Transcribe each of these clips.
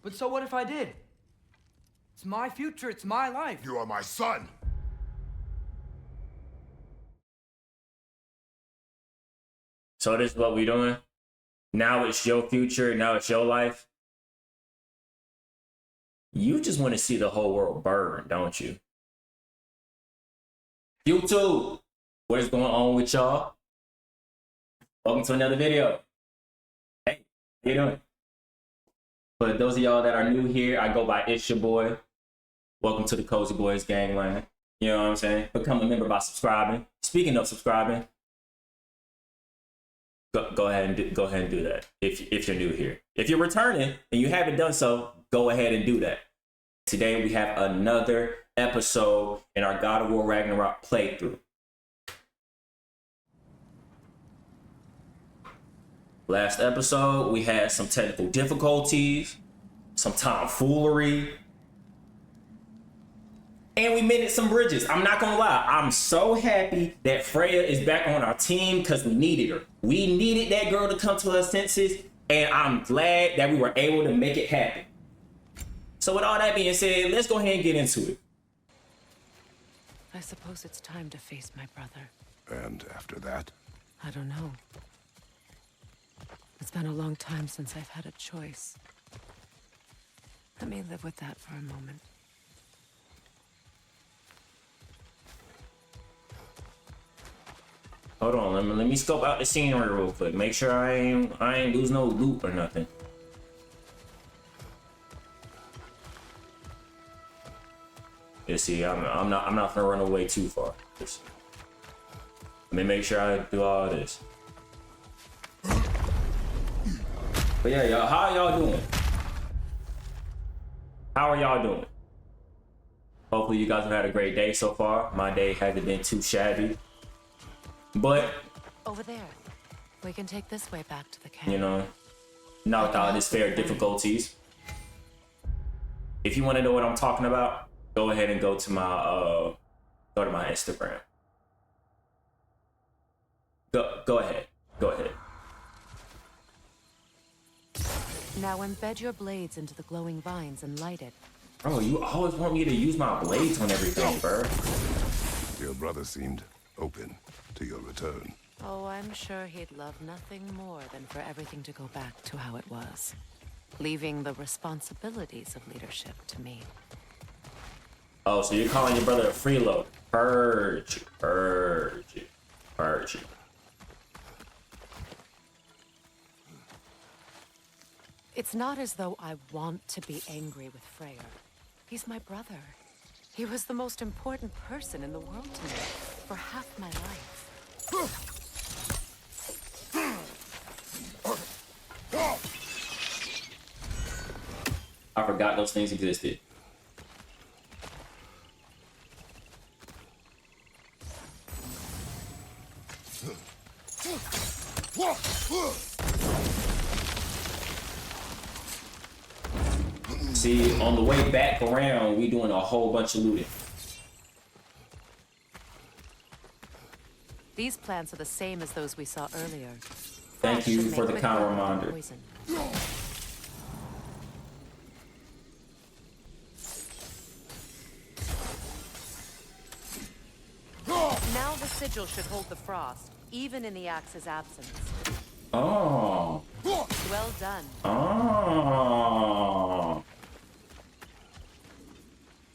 But so what if I did? It's my future, it's my life. You are my son. So this is what we doing? Now it's your future, now it's your life. You just want to see the whole world burn, don't you? YouTube, what is going on with y'all? Welcome to another video. Hey, how you doing? For those of y'all that are new here, I go by Ishyabui. Welcome to the Cozy Boys gangland. You know what I'm saying? Become a member by subscribing. Speaking of subscribing, go ahead and do that if you're new here. If you're returning and you haven't done so, go ahead and do that. Today we have another episode in our God of War Ragnarok playthrough. Last episode we had some technical difficulties, some tomfoolery, and we mended some bridges. I'm not gonna lie, I'm so happy that Freya is back on our team because we needed her. We needed that girl to come to her senses, and I'm glad that we were able to make it happen. So with all that being said, let's go ahead and get into it. I suppose it's time to face my brother. And after that? I don't know. It's been a long time since I've had a choice. Let me live with that for a moment. Hold on, let me scope out the scenery real quick. Make sure I ain't lose no loot or nothing. You see, I'm not gonna run away too far. Just, let me make sure I do all this. But yeah, y'all, how y'all doing? How are y'all doing? Hopefully you guys have had a great day so far. My day hasn't been too shabby. But over there, we can take this way back to the camp. You know, not without its fair difficulties. If you want to know what I'm talking about, go ahead and go to my Instagram. Go ahead. Now embed your blades into the glowing vines and light it. Bro, you always want me to use my blades on everything, bro. Your brother seemed open to your return. Oh, I'm sure he'd love nothing more than for everything to go back to how it was, leaving the responsibilities of leadership to me. Oh, so you're calling your brother a freeloader? Purge. It's not as though I want to be angry with Freyr. He's my brother. He was the most important person in the world to me for half my life. I forgot those things existed. See, on the way back around, we doing a whole bunch of looting. These plants are the same as those we saw earlier. Thank you for the kind reminder. Poison. Now the sigil should hold the frost, even in the axe's absence. Oh. Well done. Oh.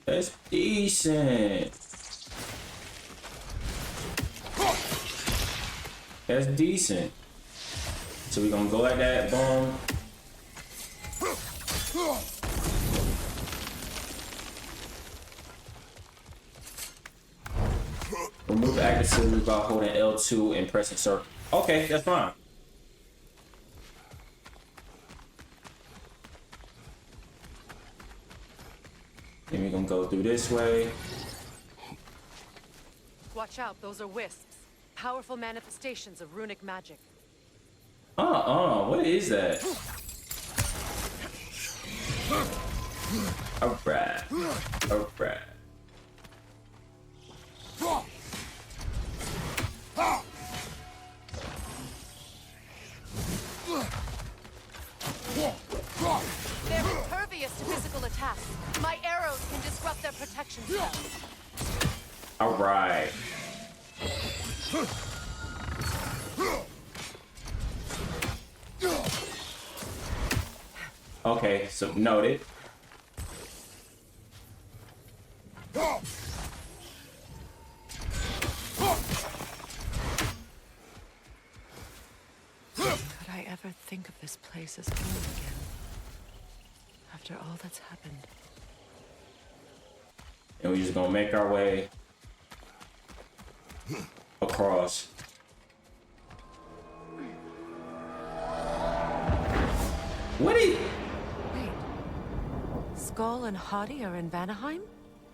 That's decent. That's decent. So we're gonna go like that, boom. Remove active scissors by holding L2 and pressing circle. Okay, that's fine. Then we're gonna go through this way. Watch out, those are wisps. Powerful manifestations of runic magic. What is that? Alright. They're impervious physical attacks. My arrows can disrupt their protection spells. All right. Okay, so noted. Could I ever think of this place as home again? After all that's happened. And we're just gonna make our way across. What is... Wait. Skull and Hadi are in Vanaheim?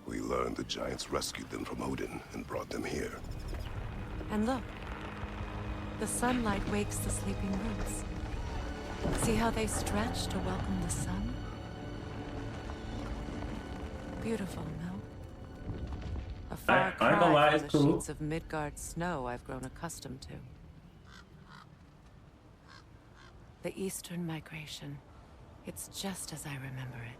We learned the giants rescued them from Odin and brought them here. And look. The sunlight wakes the sleeping roots. See how they stretch to welcome the sun? Beautiful, no? A far I ain't gonna lie, cry from it's the cool. sheets of Midgard snow I've grown accustomed to. The Eastern Migration. It's just as I remember it.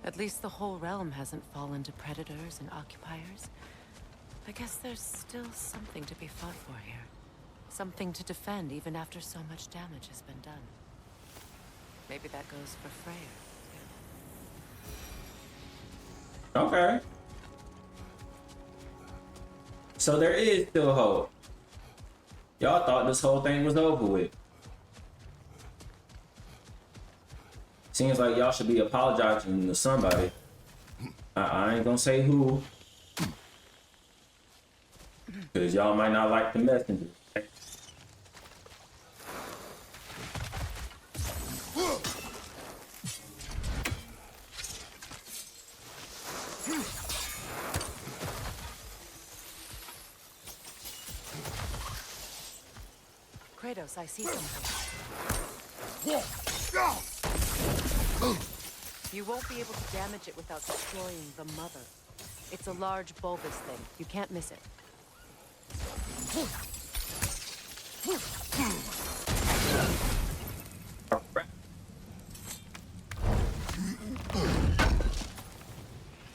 At least the whole realm hasn't fallen to predators and occupiers. I guess there's still something to be fought for here. Something to defend even after so much damage has been done. Maybe that goes for Freyr, too. Okay. So there is still hope. Y'all thought this whole thing was over with. Seems like y'all should be apologizing to somebody. I ain't gonna say who. Because y'all might not like the messenger. Kratos, I see something. You won't be able to damage it without destroying the mother. It's a large bulbous thing. You can't miss it.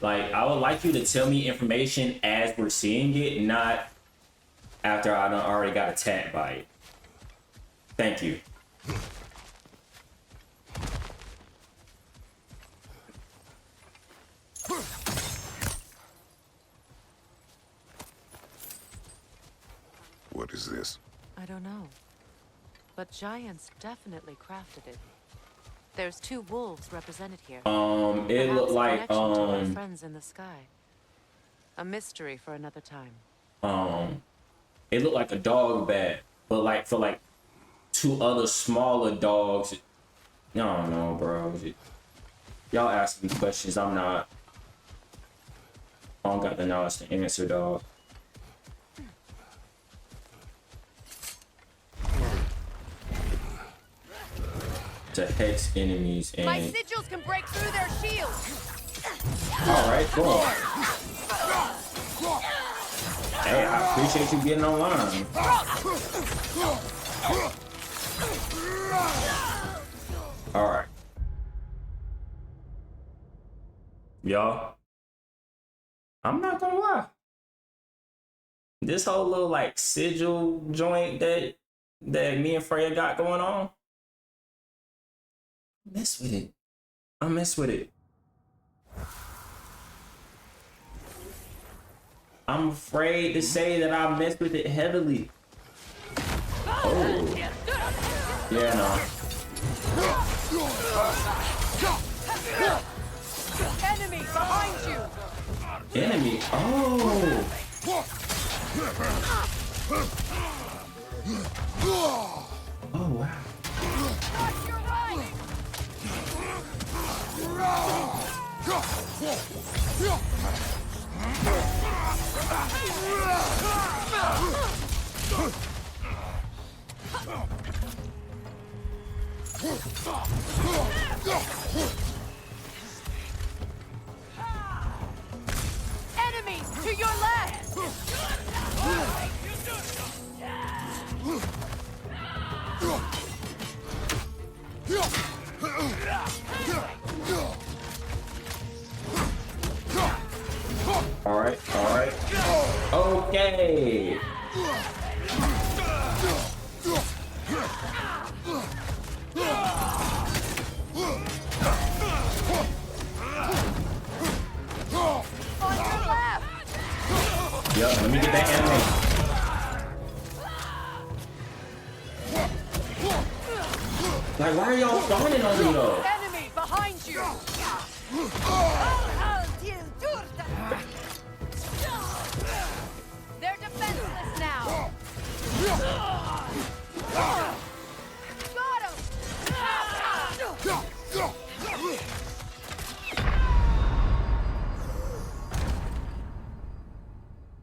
Like, I would like you to tell me information as we're seeing it, not after I done already got attacked by it. Thank you. What is this? I don't know. But giants definitely crafted it. There's 2 wolves represented here. It Perhaps looked a like, connection to our friends in the sky. A mystery for another time. it looked like a dog bat, but like for like 2 other smaller dogs. I don't know, bro. Y'all asking me questions. I don't got the knowledge to answer, dog. To hex enemies and... My sigils can break through their shields! Alright, cool. Hey, I appreciate you getting online. Alright. Y'all, I'm not gonna lie. This whole little like sigil joint that me and Freya got going on, mess with it. I mess with it. I'm afraid to say that I messed with it heavily. Oh. Yeah, no. Enemy behind you! Enemy? Oh. Oh, wow. Watch your right! Enemies to your left! All right. Okay. Yup, let me get that animation. Like, why are y'all spawning on me though? Enemy behind you! They're defenseless now! Got him!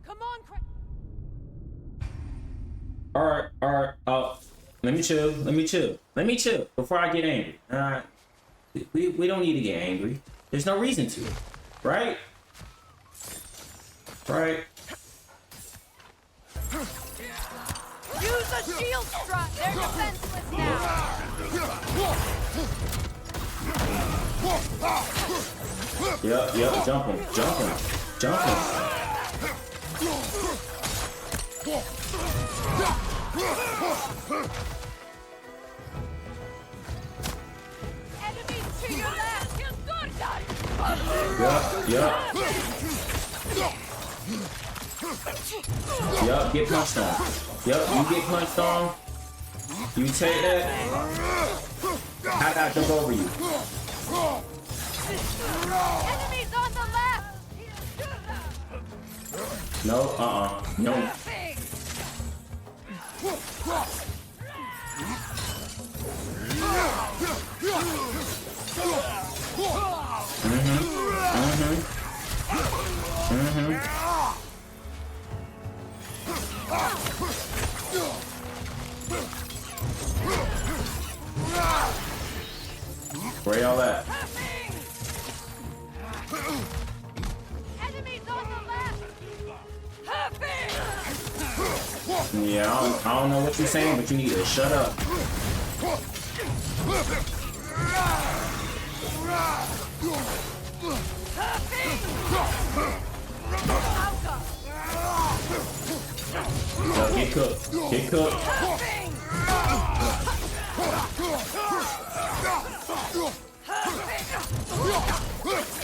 Come on, All right. Let me chill before I get angry. All right. We don't need to get angry. There's no reason to, right? Right. use a shield strut! They're defenseless now! Yep, jump him. Enemies to your left! Yep, get punched on. Yep, you get punched on. You take that. I gotta jump over you. Enemies on the left! No, no. Where y'all at? Enemies on the left! Yeah, I don't know what you're saying, but you need to shut up. So get cooked.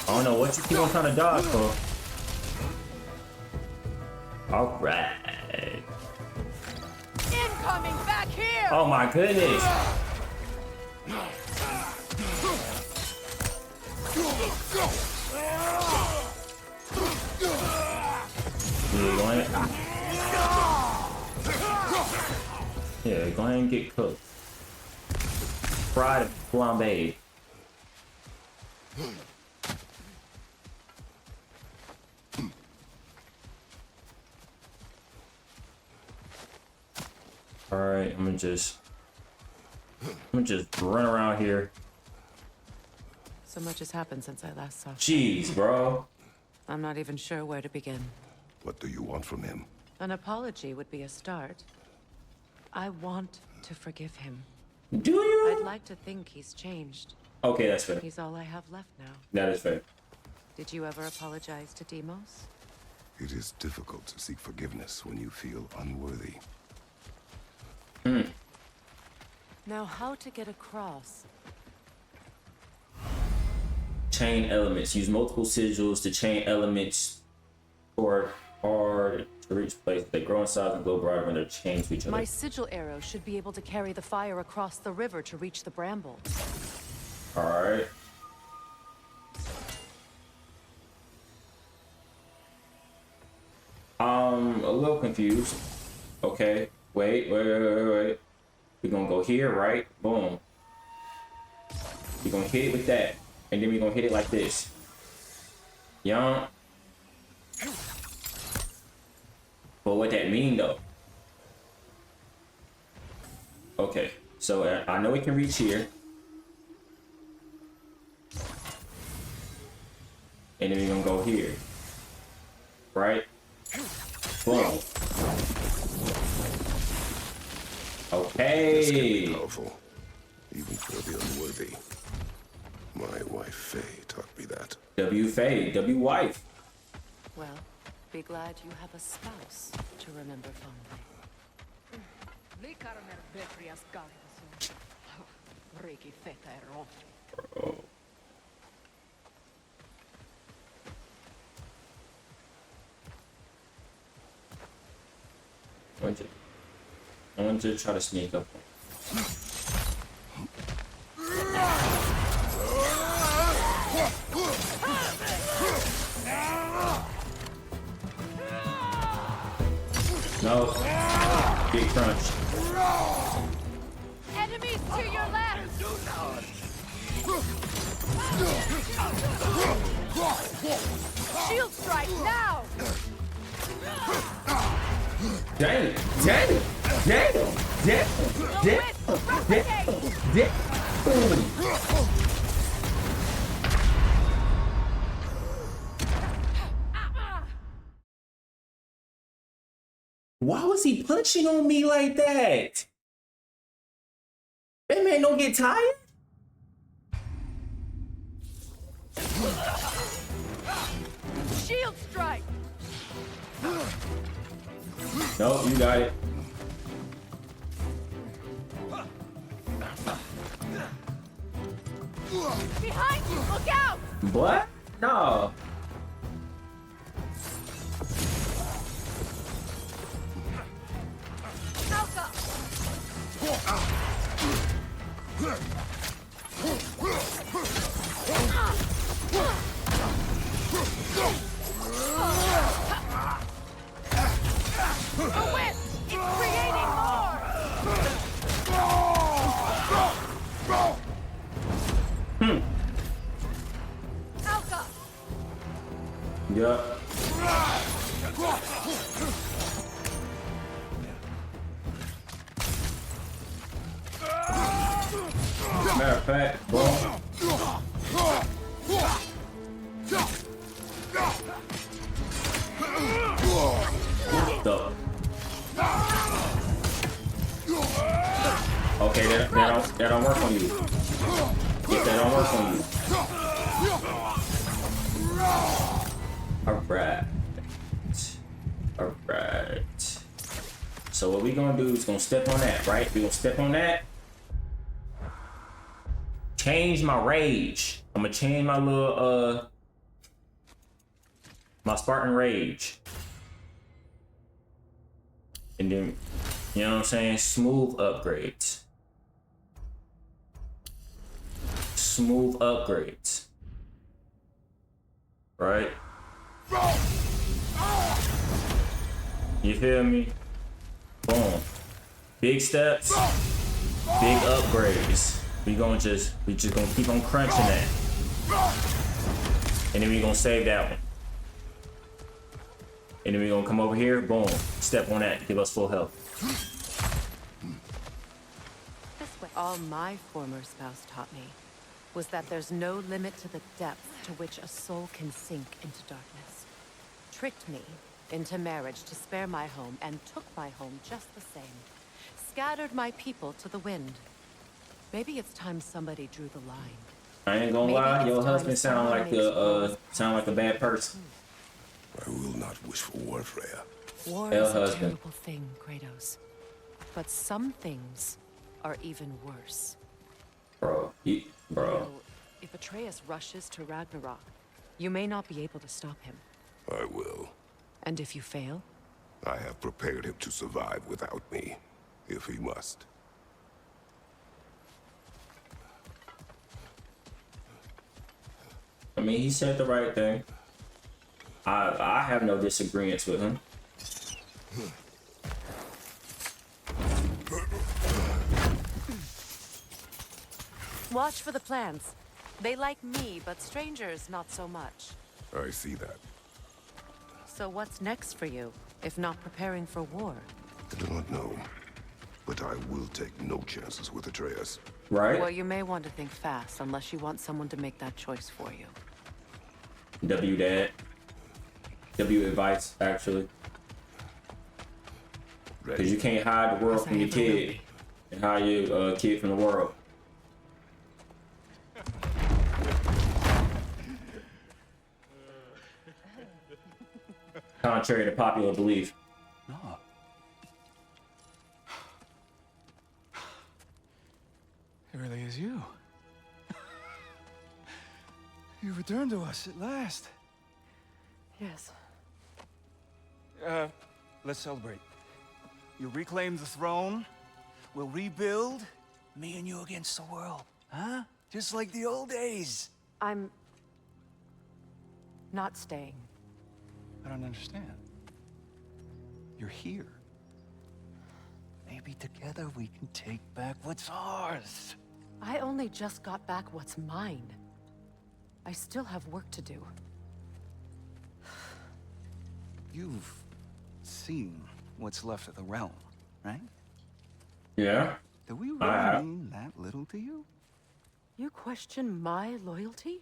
I don't know what you keep on trying to dodge for. Alright. Incoming back here! Oh my goodness. Yeah, go ahead and get cooked. Fried flambe. Alright, I'm gonna just run around here. So much has happened since I last saw you. Jeez, bro. I'm not even sure where to begin. What do you want from him? An apology would be a start. I want to forgive him. Do you? I'd like to think he's changed. Okay, that's fair. He's all I have left now. That is fair. Did you ever apologize to Demos? It is difficult to seek forgiveness when you feel unworthy. Now, how to get across? Chain elements. Use multiple sigils to chain elements or hard to reach places. They grow in size and glow brighter when they're chained to each other. My sigil arrow should be able to carry the fire across the river to reach the brambles. Alright. I'm a little confused. Okay. Wait. We're gonna go here, right? Boom. We're gonna hit it with that. And then we're gonna hit it like this. Young. But what that mean though? Okay. So I know we can reach here. And then we're gonna go here. Right? Boom. Okay. This can be powerful, even for the unworthy. My wife Faye taught me that. W Faye, W wife. Well, be glad you have a spouse to remember fondly. Bro. I want to try to sneak up. No. Big crunch. Enemies to your left! Shield strike now! Dang it! Dang it! Dang it! Dang it! Dang it! Dang it! Why was he punching on me like that? That man don't get tired? Shield strike! No, you got it. Behind you! Look out! What? No. Alpha! The whip! It's creating more! Alpha! Yup. Matter of fact, boom. Okay, that don't work on you. If that don't work on you. Alright. Alright. So what we gonna do is gonna step on that, right? We gonna step on that. Change my rage. I'm gonna change my little my Spartan rage. And then, you know what I'm saying? Smooth upgrades. Smooth upgrades. Right? You feel me? Boom. Big steps, big upgrades. We just gonna keep on crunching that. And then we gonna save that one. And then we gonna come over here, boom, step on that, give us full health. All my former spouse taught me was that there's no limit to the depth to which a soul can sink into darkness. Tricked me into marriage to spare my home and took my home just the same. Scattered my people to the wind. Maybe it's time somebody drew the line. I ain't gonna lie, your husband sound like a bad person. I will not wish for war, Freya. War is a terrible thing, Kratos. But some things are even worse. Bro, bro. If Atreus rushes to Ragnarok, you may not be able to stop him. I will. And if you fail? I have prepared him to survive without me, if he must. I mean, he said the right thing. I have no disagreements with him. Watch for the plants. They like me, but strangers not so much. I see that. So what's next for you, if not preparing for war? I do not know, but I will take no chances with Atreus. Right? Well, you may want to think fast, unless you want someone to make that choice for you. W dad. W advice, actually. Because you can't hide the world from your kid and hide your kid from the world. contrary to popular belief. No. It really is you. You returned to us at last. Yes. Let's celebrate. You reclaim the throne. We'll rebuild. Me and you against the world. Huh? Just like the old days. I'm not staying. I don't understand. You're here. Maybe together we can take back what's ours. I only just got back what's mine. I still have work to do. You've seen what's left of the realm, right? Yeah. Do we really mean that little to you? You question my loyalty?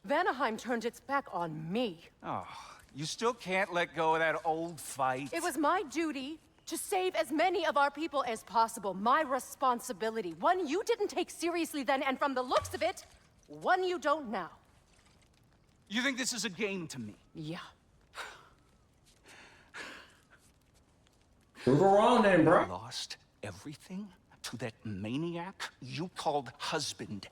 Vanaheim turned its back on me. Oh, you still can't let go of that old fight. It was my duty to save as many of our people as possible. My responsibility. One you didn't take seriously then, and from the looks of it, one you don't now. You think this is a game to me? Yeah. Prove her wrong then, bro. Lost everything to that maniac you called husband.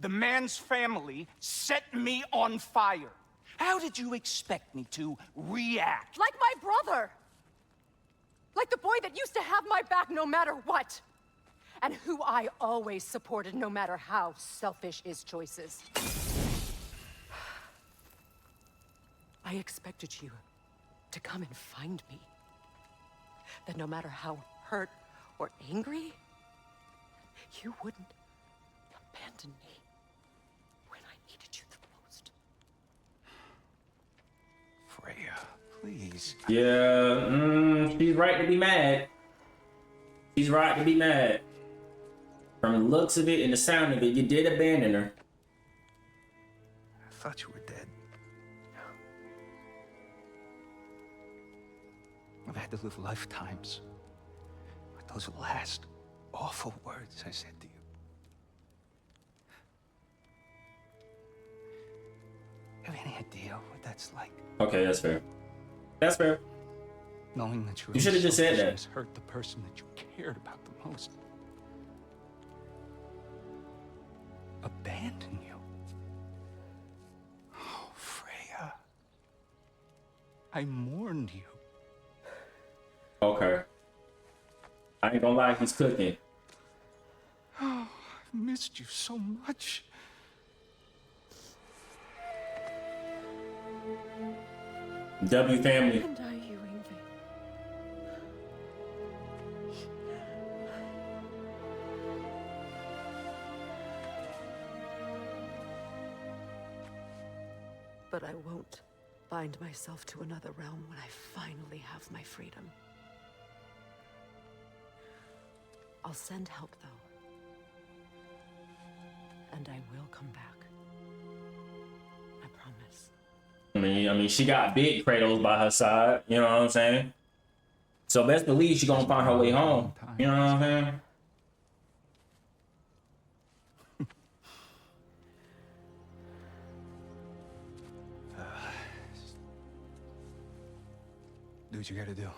The man's family set me on fire. How did you expect me to react? Like my brother! Like the boy that used to have my back no matter what! And who I always supported no matter how selfish his choices. I expected you to come and find me. That no matter how hurt or angry, you wouldn't abandon me when I needed you the most. Freya, please. Yeah, she's right to be mad. She's right to be mad. From the looks of it and the sound of it, you did abandon her. I thought you were dead. I've had to live lifetimes with those last awful words I said to you. Have any idea what that's like? Okay, that's fair. That's fair. Knowing that You should have just said that. selfishness hurt the person that you cared about the most. Abandon you. Oh, Freya. I mourned you. Okay. I ain't gonna lie, he's cooking. Oh, I've missed you so much. W family. And are you, Ingvi? But I won't bind myself to another realm when I finally have my freedom. I'll send help, though. And I will come back. I promise. I mean, she got big Kratos by her side. You know what I'm saying? So best believe she gonna find her way home. You know what I'm saying? Do what you gotta do.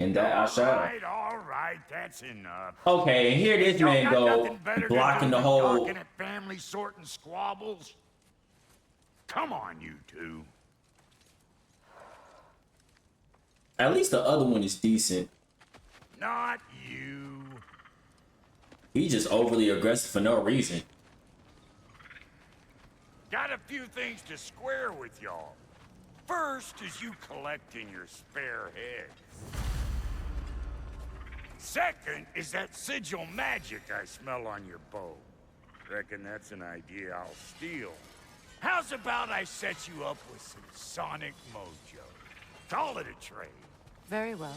And that I shot. All right, that's enough. Okay, and here this Y'all man got go nothing better to blocking do the than whole. barking at family sorting squabbles. Come on, you two. At least the other one is decent. Not you. He's just overly aggressive for no reason. Got a few things to square with y'all. First is you collecting your spare heads. Second is that sigil magic I smell on your bow. Reckon that's an idea I'll steal. How's about I set you up with some sonic mojo? Call it a trade. Very well.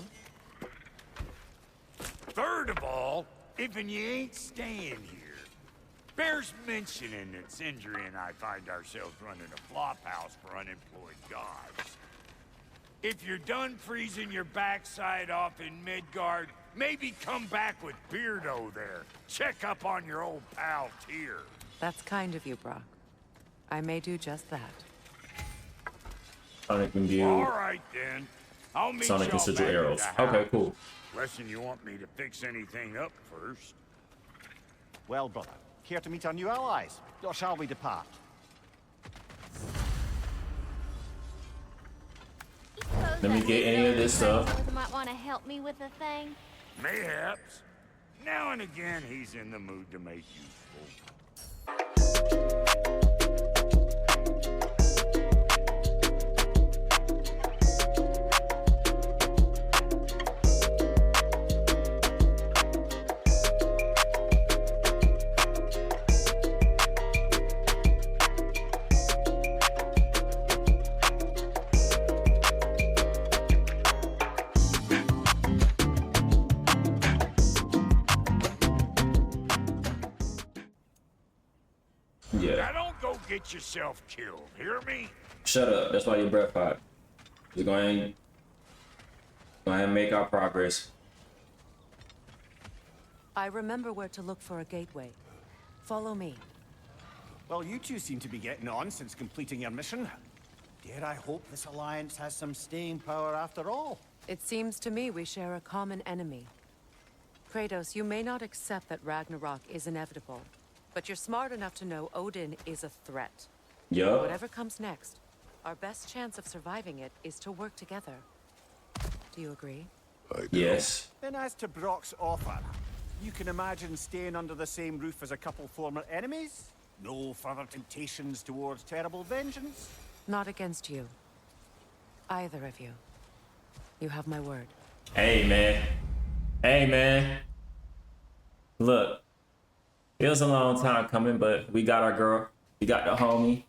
Third of all, even you ain't staying here, bears mentioning that Sindri and I find ourselves running a flop house for unemployed guys. If you're done freezing your backside off in Midgard, maybe come back with Beardo there. Check up on your old pal Tyr. That's kind of you, Brock. I may do just that. Sonic imbued. All right then. I'll meet Sonic y'all and sigil back at arrows. the Okay, house. cool. Unless you want me to fix anything up first. Well, brother, care to meet our new allies? Or shall we depart? Let me get any of this stuff. Might want to help me with a thing. Mayhaps. Now and again, he's in the mood to make useful. Yeah. Now don't go get yourself killed, hear me? Shut up. That's why your breath hot. Just go ahead and make our progress. I remember where to look for a gateway. Follow me. Well, you two seem to be getting on since completing your mission. Dare I hope this alliance has some staying power after all? It seems to me we share a common enemy. Kratos, you may not accept that Ragnarok is inevitable, but you're smart enough to know Odin is a threat. Yup. Whatever comes next, our best chance of surviving it is to work together. Do you agree? I do. Yes. Then as to Brock's offer, you can imagine staying under the same roof as a couple former enemies? No further temptations towards terrible vengeance? Not against you. Either of you. You have my word. Hey, man. Hey, man. Look. It was a long time coming, but we got our girl. We got the homie.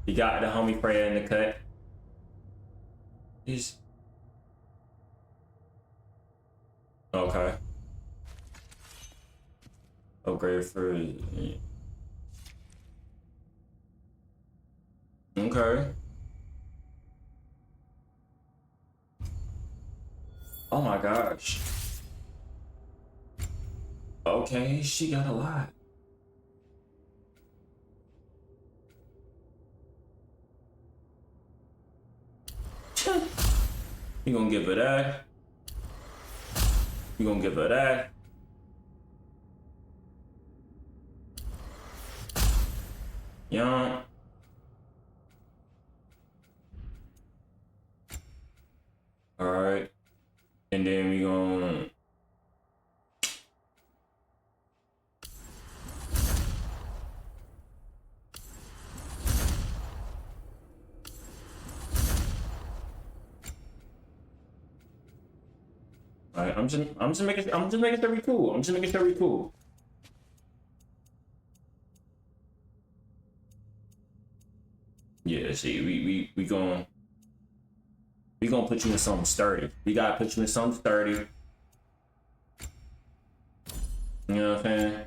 We got the homie Freya in the cut. He's... Okay. Upgrade for... Okay. Oh my gosh. Okay, she got a lot. You gonna give her that? You gonna give her that? Yeah. All right. And then we gonna... Alright, I'm just making sure we cool. I'm just making sure we cool. Yeah, see, we gonna put you in something sturdy. We gotta put you in something sturdy. You know what I'm saying?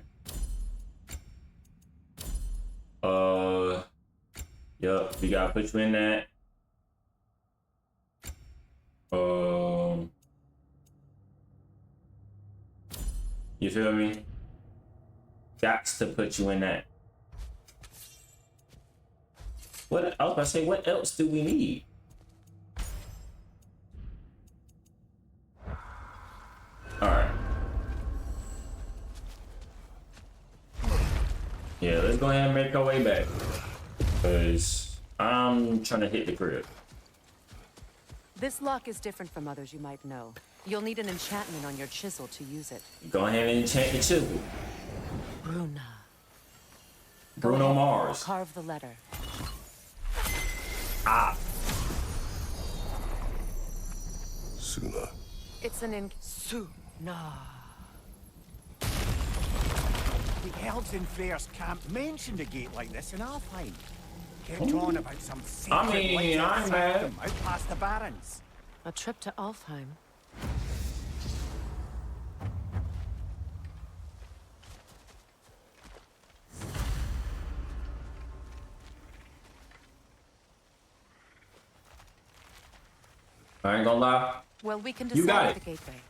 Yup, we gotta put you in that. You feel me? Gots to put you in that. What I was about to say, what else do we need? Alright. Yeah, let's go ahead and make our way back. Cause I'm trying to hit the crib. This lock is different from others you might know. You'll need an enchantment on your chisel to use it. Go ahead and enchant the chisel. Bruna. Bruno Mars. Carve the letter. Ah. Suna. It's an ink. Suna. The elves in Freyr's camp mentioned a gate like this in Alfheim. Kept on about some secret mean, I'm mad. sanctum out past the barrens. A trip to Alfheim. I ain't gonna lie. Well, we can You got decide it. the gateway.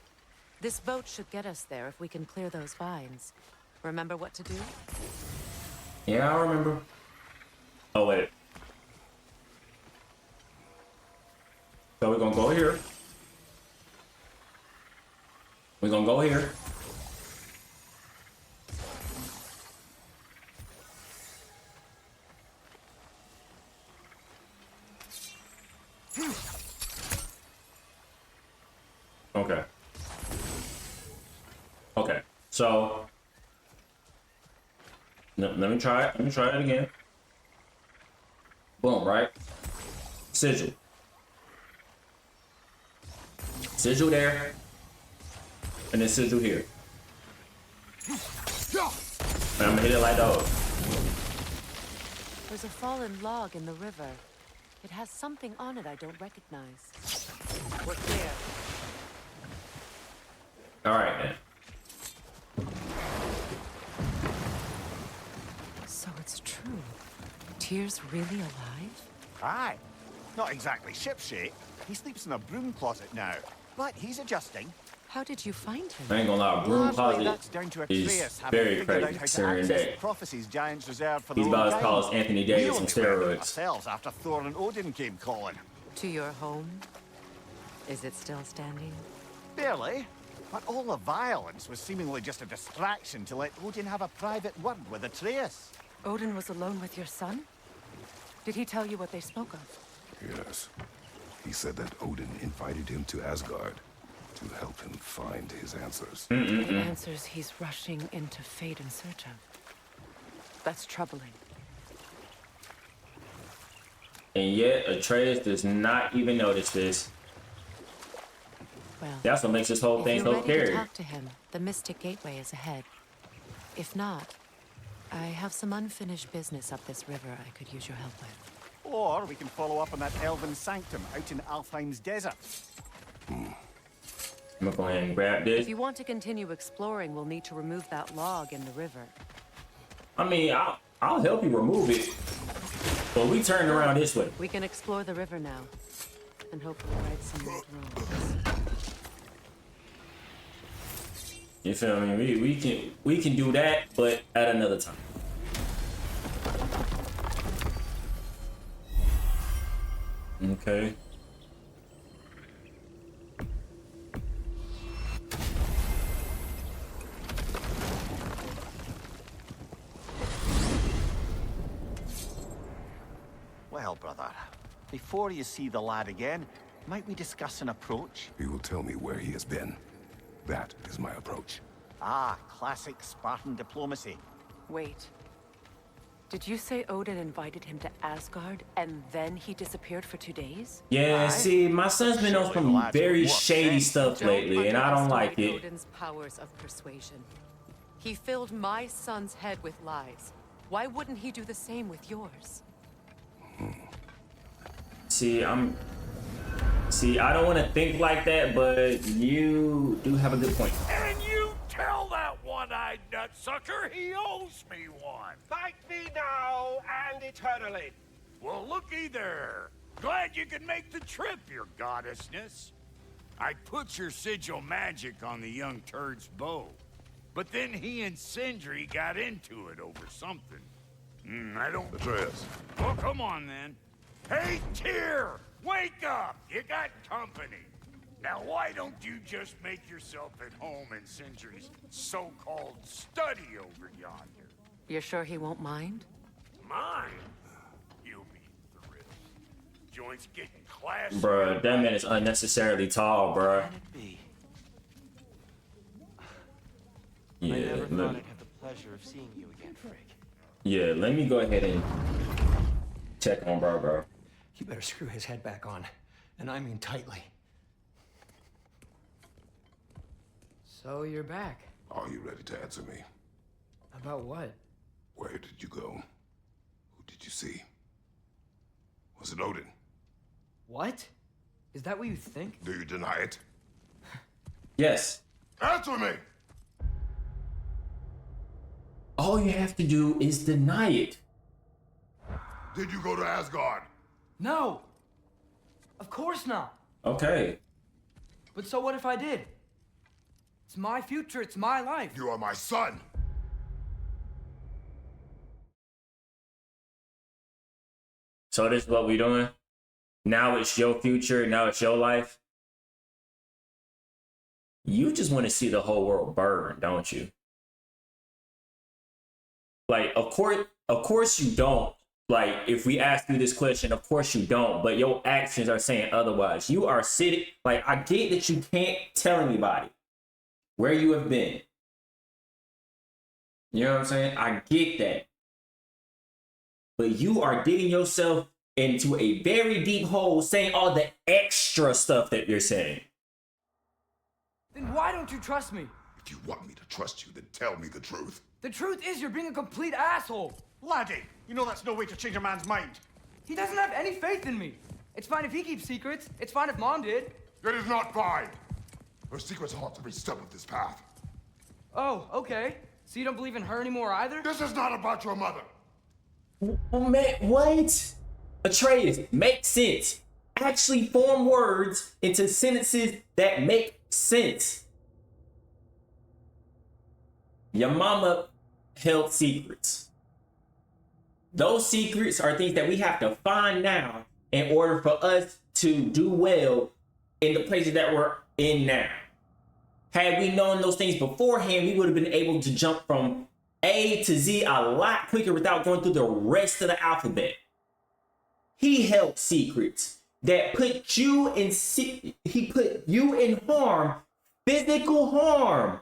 This boat should get us there if we can clear those vines. Remember what to do? Yeah, I remember. Oh wait. So we're gonna go here. We're gonna go here. Okay. Okay. So let me try it. Let me try it again. Boom, right? Sigil. Sigil there. And then sigil here. And I'm gonna hit it like those. There's a fallen log in the river. It has something on it I don't recognize. We're clear. Alright then. So it's true. Tyr's really alive? Aye. Not exactly shipshape. He sleeps in a broom closet now. But he's adjusting. How did you find him? I ain't gonna lie, broom Largely closet that's down to is Atreus having very figured crazy out how to considering access that the prophecies giants reserved for he's their own about as tall as kind. Anthony We Davis on only went out steroids. ourselves after Thor and Odin came calling. To your home? Is it still standing? Barely. But all the violence was seemingly just a distraction to let Odin have a private word with Atreus. Odin was alone with your son? Did he tell you what they spoke of? Yes. He said that Odin invited him to Asgard to help him find his answers. The answers he's rushing into fate in search of. That's troubling. And yet Atreus does not even notice this. Well, That's what makes this whole if thing you're so ready to scary. talk to him, the Mystic Gateway is ahead. If not, I have some unfinished business up this river I could use your help with. Or we can follow up on that elven sanctum out in Alfheim's desert. I'm gonna go ahead and grab this. If you want to continue exploring, we'll need to remove that log in the river. I mean, I'll help you remove it. But we turn around this way. We can explore the river now, and hopefully right some old roads. You feel me? We can do that, but at another time. Okay. Well, brother, before you see the lad again, might we discuss an approach? He will tell me where he has been. That is my approach. Ah, classic Spartan diplomacy. Wait. Did you say Odin invited him to Asgard, and then he disappeared for 2 days? Yeah, see, my son's been on some very shady stuff lately, and I don't like it. Odin's powers of persuasion. He filled my son's head with lies. Why wouldn't he do the same with yours? See, I don't want to think like that, but you do have a good point. And you tell that one-eyed nutsucker he owes me one. Fight me now and eternally. Well, looky there. Glad you could make the trip, your goddessness. I put your sigil magic on the young turd's bow. But then he and Sindri got into it over something. I don't... Atreus. Well, come on, then. Hey, Tyr! Wake up! You got company. Now, why don't you just make yourself at home in Sindri's so-called study over yonder? You're sure he won't mind? Mine? You'll be thrilled. Joint's getting classy. Bruh, that man is unnecessarily tall, bruh. Can it be? I Yeah, never let thought me, I'd have the pleasure of seeing you again, Frigg. yeah, let me go ahead and check on bro. You better screw his head back on. And I mean tightly. So you're back. Are you ready to answer me? About what? Where did you go? Who did you see? Was it Odin? What? Is that what you think? Do you deny it? Yes. Answer me! All you have to do is deny it. Did you go to Asgard? No! Of course not. Okay. But so what if I did? It's my future, it's my life. You are my son! So this is what we doing? Now it's your future. Now it's your life. You just want to see the whole world burn, don't you? Like, of course you don't. Like, if we ask you this question, of course you don't. But your actions are saying otherwise. You are sitting, like, I get that you can't tell anybody where you have been. You know what I'm saying? I get that. But you are digging yourself into a very deep hole saying all the extra stuff that you're saying. Then why don't you trust me? If you want me to trust you, then tell me the truth. The truth is you're being a complete asshole. Laddie, you know that's no way to change a man's mind. He doesn't have any faith in me. It's fine if he keeps secrets. It's fine if Mom did. That is not fine. Her secrets haunt every step of this path. Oh, okay. So you don't believe in her anymore either? This is not about your mother. Oh, man, what? Atreus, make sense. Actually form words into sentences that make sense. Your mama held secrets. Those secrets are things that we have to find now in order for us to do well in the places that we're in now. Had we known those things beforehand, we would have been able to jump from A to Z a lot quicker without going through the rest of the alphabet. He held secrets that put you in harm, physical harm.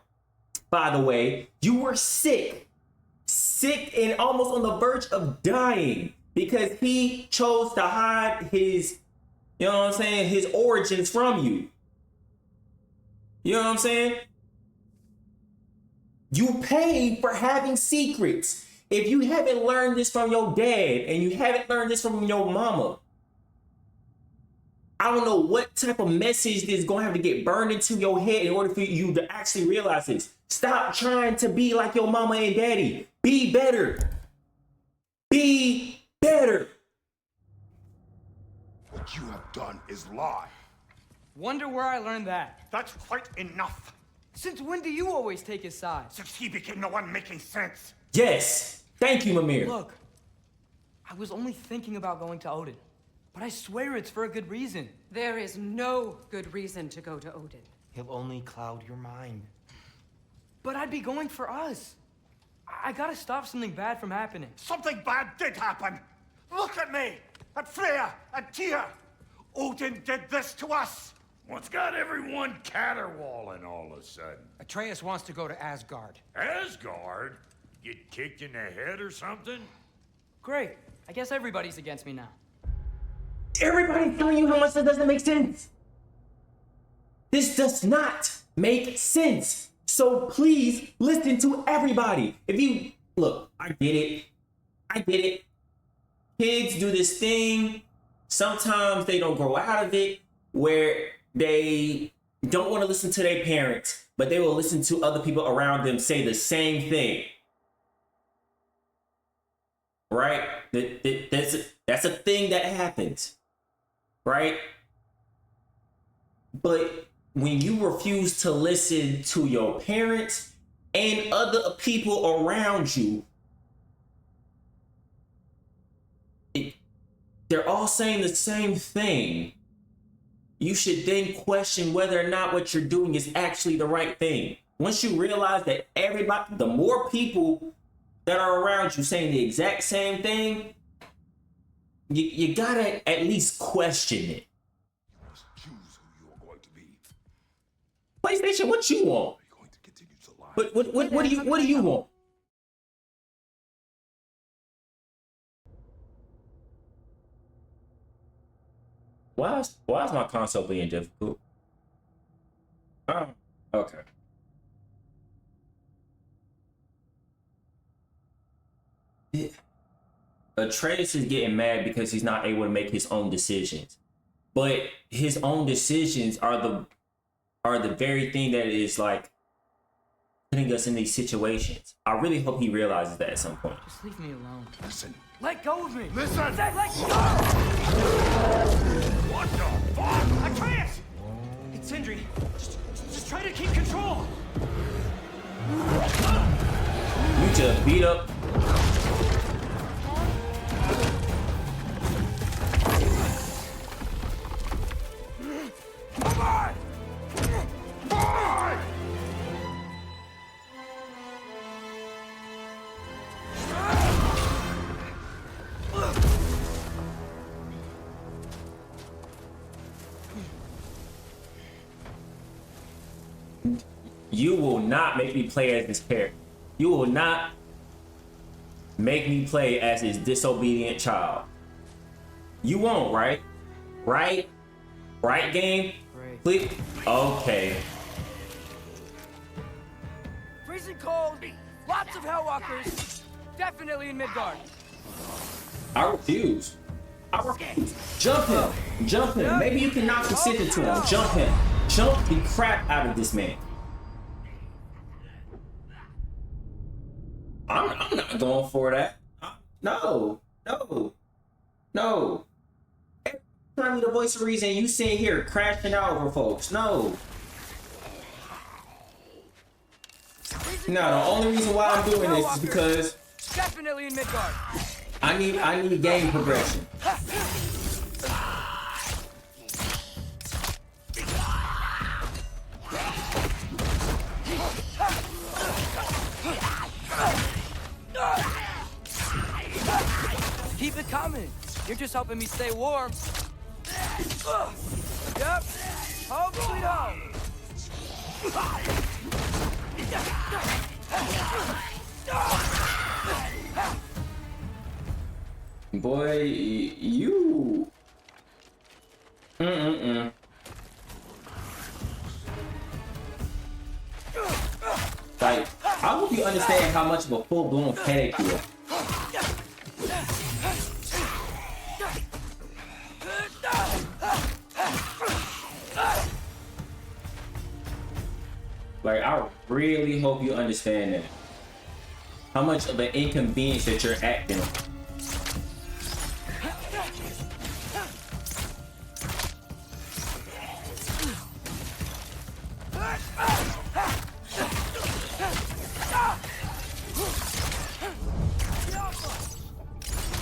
By the way, you were sick and almost on the verge of dying because he chose to hide his, you know what I'm saying, his origins from you. You know what I'm saying? You pay for having secrets. If you haven't learned this from your dad and you haven't learned this from your mama, I don't know what type of message is going to have to get burned into your head in order for you to actually realize this. Stop trying to be like your mama and daddy. Be better. Be better. What you have done is lie. Wonder where I learned that. That's quite enough. Since when do you always take his side? Since he became the one making sense. Yes. Thank you, Mimir. Look, I was only thinking about going to Odin, but I swear it's for a good reason. There is no good reason to go to Odin. He'll only cloud your mind. But I'd be going for us. I gotta stop something bad from happening. Something bad did happen. Look at me, at Freya, at Tyr. Odin did this to us. What's got everyone caterwauling all of a sudden? Atreus wants to go to Asgard. Asgard? Get kicked in the head or something? Great. I guess everybody's against me now. Everybody's telling you how much that doesn't make sense. This does not make sense. So please listen to everybody. If you look, I get it. I get it. Kids do this thing. Sometimes they don't grow out of it where they don't want to listen to their parents, but they will listen to other people around them say the same thing. Right? That's a thing that happens. Right? But when you refuse to listen to your parents and other people around you, they're all saying the same thing. You should then question whether or not what you're doing is actually the right thing. Once you realize that the more people that are around you saying the exact same thing, you gotta at least question it. You must choose who you are going to be. PlayStation, what you want? Are you going to continue to lie? What do you want? Why is my console being difficult? Oh, okay. Yeah. Atreus is getting mad because he's not able to make his own decisions. But his own decisions are the very thing that is like putting us in these situations. I really hope he realizes that at some point. Just leave me alone. Listen. Let go of me! Listen! I said let go! What the fuck? Atreus! It's Sindri. Just try to keep control. You just beat up. You will not make me play as this character. You will not make me play as his disobedient child. You won't, right? Right? Right, game? Great. Click. Okay. Freezing cold, lots of Hellwalkers, definitely in Midgard. I refuse. I refuse. Jump him. Jump him. Maybe you can knock some sense into him. Jump him. Jump the crap out of this man. I'm not going for that. No. No. No. Tell me the voice of reason. You sitting here crashing out over folks. No. No, the only reason why I'm doing this is because definitely in Midgard. I need game progression. Keep it coming. You're just helping me stay warm. Yep. Home sweet home. Boy, you. Like, I hope you understand how much of a full-blown headache you are. Like, I really hope you understand that. How much of an inconvenience that you're acting.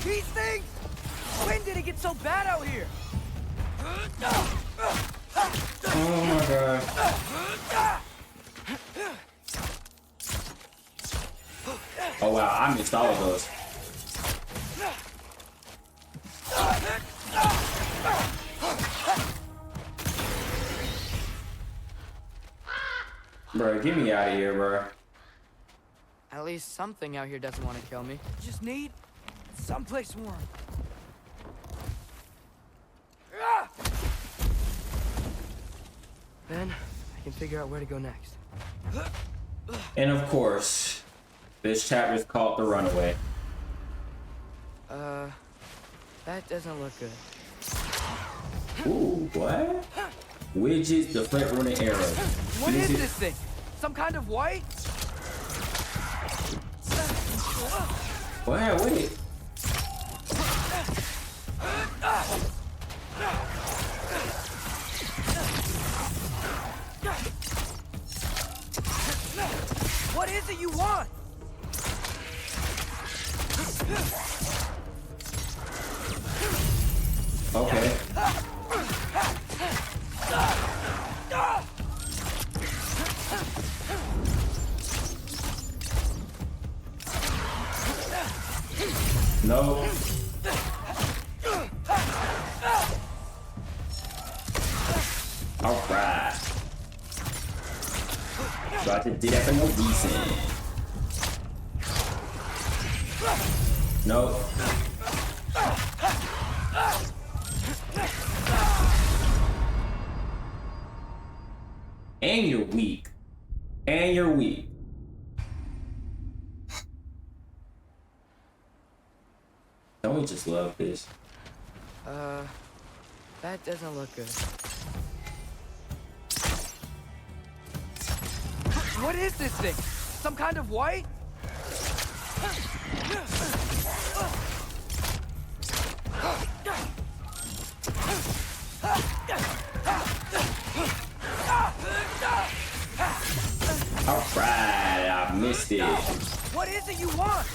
These things? When did it get so bad out here? Oh my god. Oh wow, I missed all of those. Bro, get me out of here, bro. At least something out here doesn't want to kill me. Just need someplace warm. Then I can figure out where to go next. And of course, this chapter is called The Runaway. That doesn't look good. Ooh, what? Widgets, deflect running arrows. What is this thing? Some kind of white? Wow, wait. What is it you want? Okay. No. All right. Got to do that for no reason. No. And you're weak. And you're weak. Don't we just love this? That doesn't look good. What is this thing? Some kind of white? All right, I missed it. What is it you want?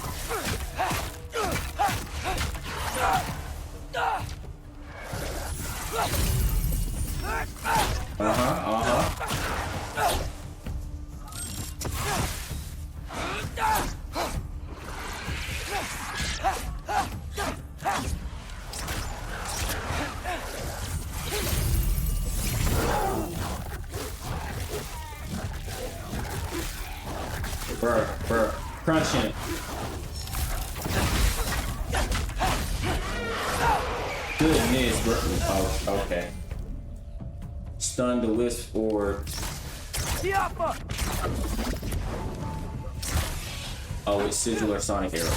Bruh. Crunching. Goodness, bro. Oh, okay. Stun the wisp or. Oh, it's sigil or sonic arrow.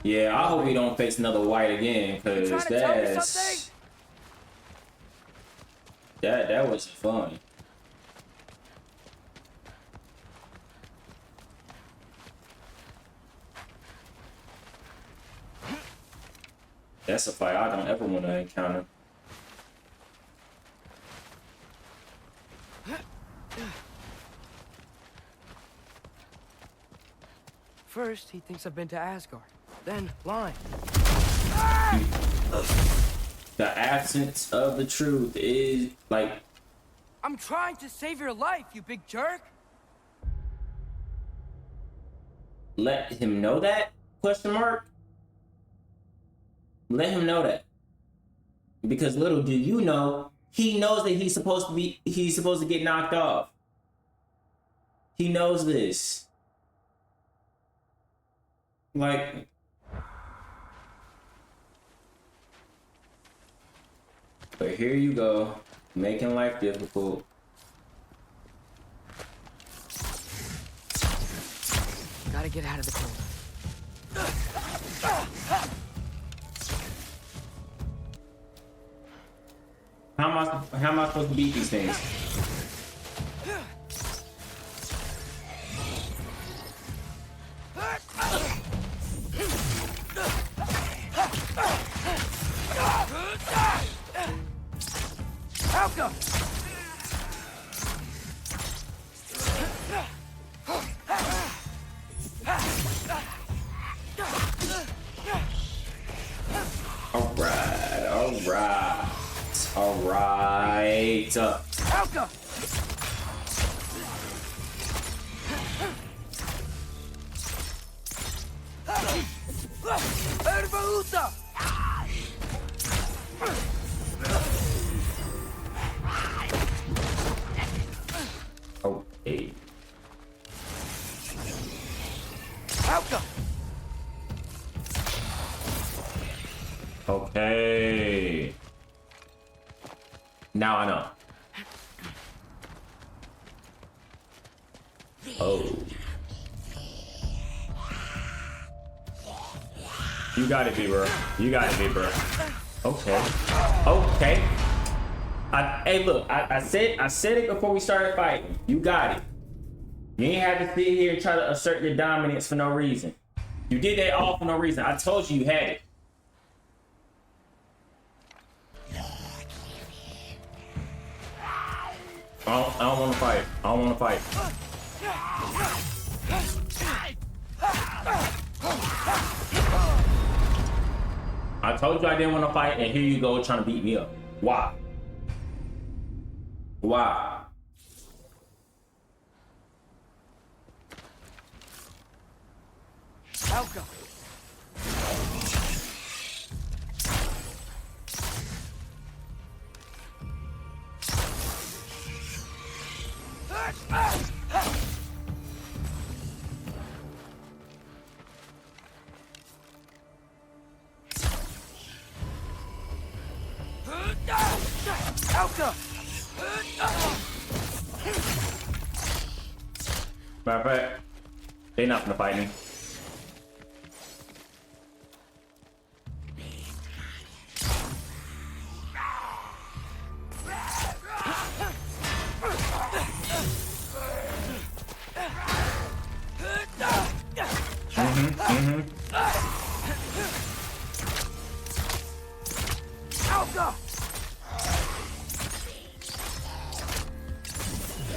Yeah, I hope we don't face another white again, cause that was fun. That's a fight I don't ever want to encounter. First, he thinks I've been to Asgard. Then, lying. The absence of the truth is like... I'm trying to save your life, you big jerk! Let him know that? Question mark? Let him know that. Because little do you know, he knows that he's supposed to get knocked off. He knows this. Like, but here you go, making life difficult. Gotta get out of the cold. How am I supposed to beat these things? Malcolm! All right. Malcolm! Ervaluta! Okay. Malcolm! Okay. Now I know. Oh. You got it, B-bro. You got it, B-bro. Okay. Okay. Hey, look. I said it before we started fighting. You got it. You ain't have to sit here and try to assert your dominance for no reason. You did that all for no reason. I told you you had it. I don't want to fight. I don't want to fight. I told you I didn't want to fight, and here you go trying to beat me up. Why? Why? Malcolm! Matter of fact, they're not gonna fight me.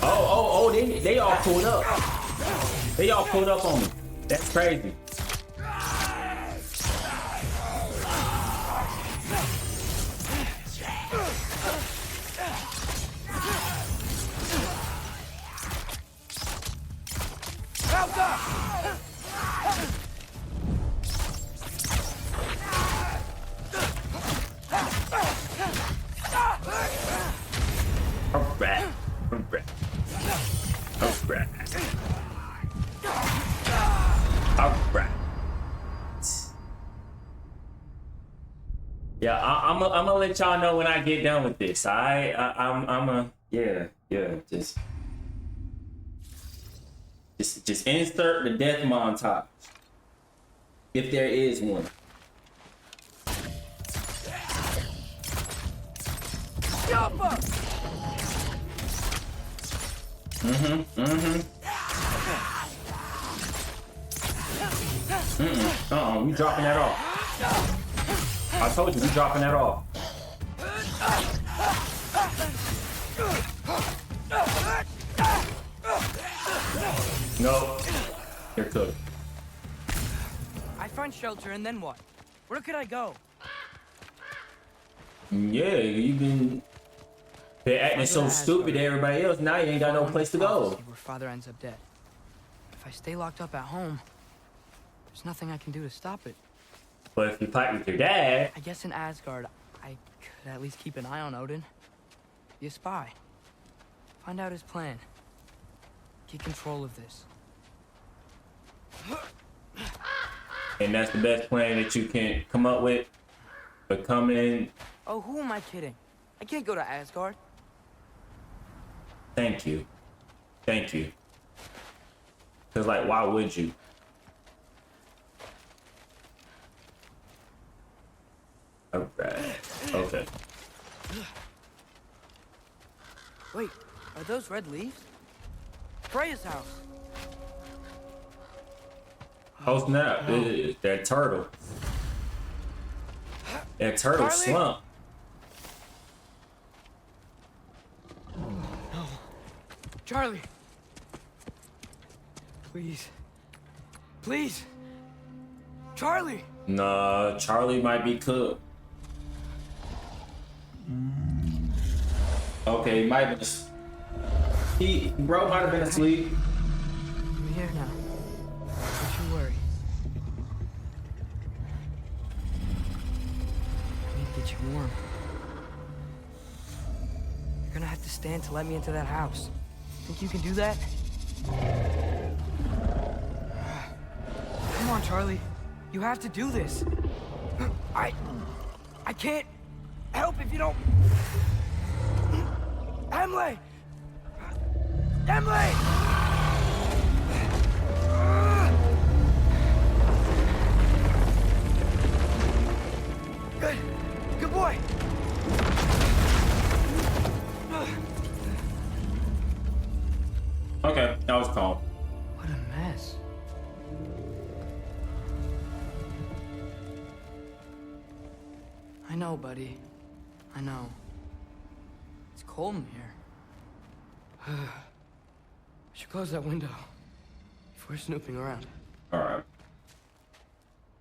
Oh, they all pulled up. They all pulled up on me. That's crazy. Alright. Alright. Alright. Alright. Yeah, I'm gonna let y'all know when I get done with this. Just insert the death montage if there is one. We dropping that off. I told you, we dropping that off. No. You're cooked. I find shelter and then what? Where could I go? Yeah, you've been acting so stupid to everybody else. Now you ain't got no place to go. Where Father ends up dead. If I stay locked up at home, there's nothing I can do to stop it. But if you fight with your dad... I guess in Asgard, I could at least keep an eye on Odin. Be a spy. Find out his plan. Get control of this. And that's the best plan that you can come up with? Becoming... Oh, who am I kidding? I can't go to Asgard. Thank you. Thank you. Because, like, why would you? Alright. Okay. Wait, are those red leaves? Freya's house. Oh snap, that turtle. That turtle Charlie? slump. No. Charlie. Please. Please. Charlie. Nah, Charlie might be cooked. Okay, he might have been. Bro might have been asleep. I'm here now. Don't you worry. I need to get you warm. You're gonna have to stand to let me into that house. Think you can do that? Come on, Charlie. You have to do this. I can't help if you don't. Emily! Emily! Good. Good boy. Okay, that was calm. What a mess. I know, buddy. I know. It's cold in here. I should close that window before snooping around. Alright.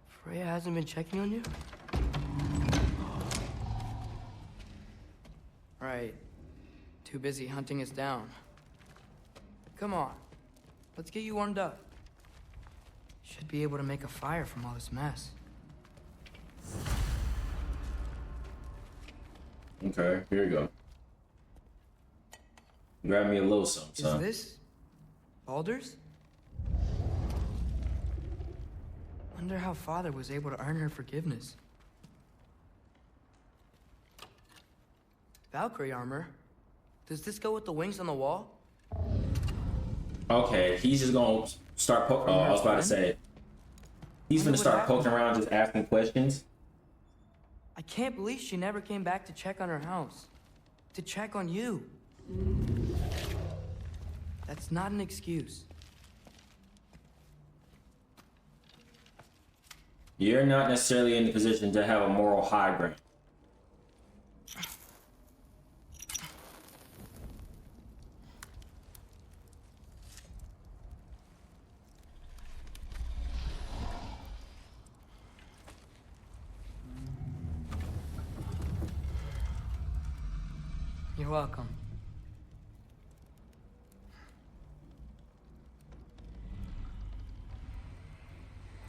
Freya hasn't been checking on you? Right. Too busy hunting us down. Come on. Let's get you warmed up. Should be able to make a fire from all this mess. Okay, here you go. Grab me a little something, son. Is this Baldur's? Wonder how Father was able to earn her forgiveness. Valkyrie armor? Does this go with the wings on the wall? Okay, he's just gonna start poking. Oh, I was about to say. He's gonna start poking around, just asking questions. I can't believe she never came back to check on her house. To check on you. That's not an excuse. You're not necessarily in the position to have a moral high ground. You're welcome.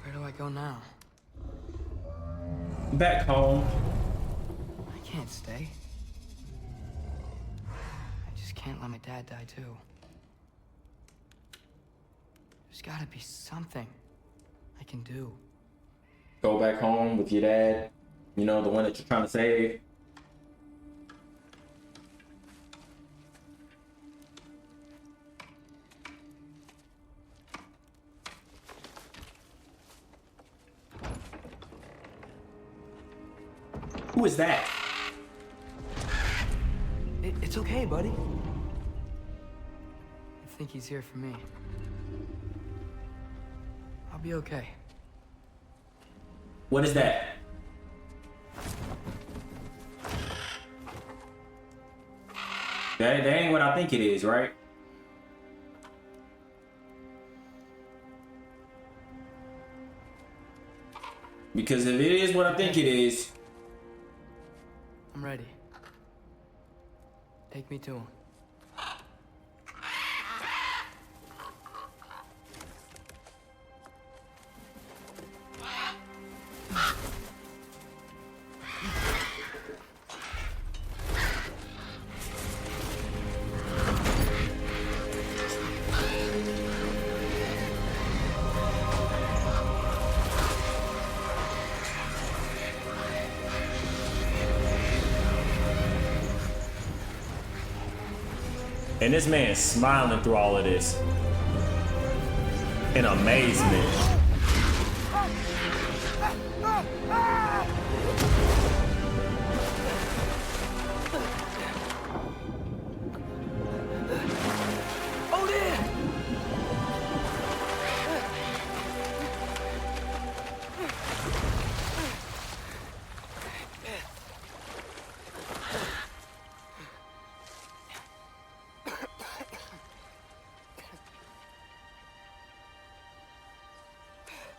Where do I go now? Back home. I can't stay. I just can't. can't let my dad die too. There's gotta be something I can do. Go back home with your dad. You know, the one that you're trying to save. Who is that? It's okay, buddy. I think he's here for me. I'll be okay. What is that? That ain't what I think it is, right? Because if it is what I think it is, I'm ready. Take me to him. and this man is smiling through all of this in amazement.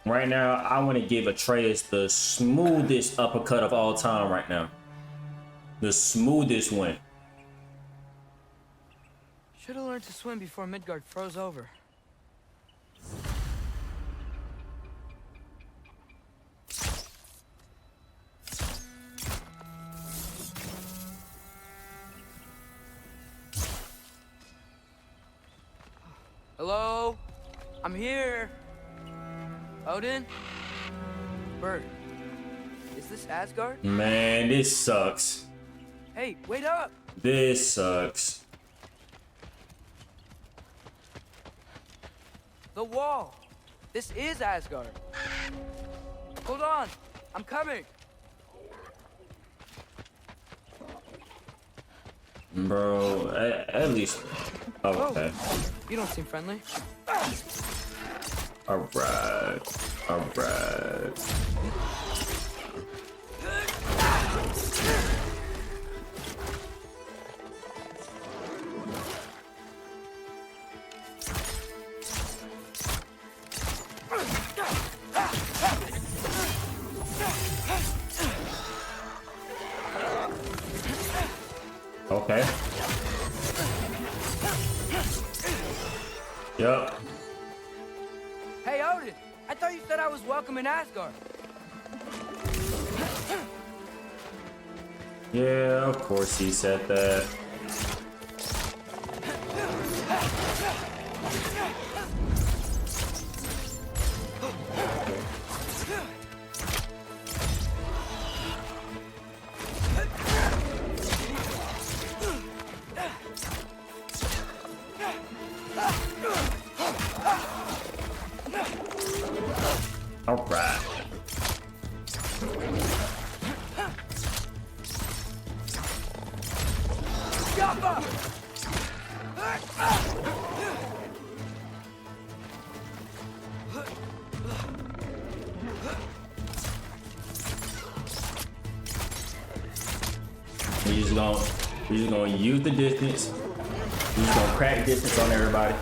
Right now, I want to give Atreus the smoothest uppercut of all time right now. The smoothest one. Should have learned to swim before Midgard froze over. Hello? I'm here. Odin? Bert, is this Asgard? Man, this sucks. Hey, wait up! This sucks. The wall! This is Asgard. Hold on, I'm coming. Bro, at least... Okay. Oh, you don't seem friendly. Alright. Alright. Okay. Yep. Hey, Odin! I thought you said I was welcome in Asgard. Yeah, of course he said that. All right. We're just gonna use the distance. We're just gonna crack distance on everybody.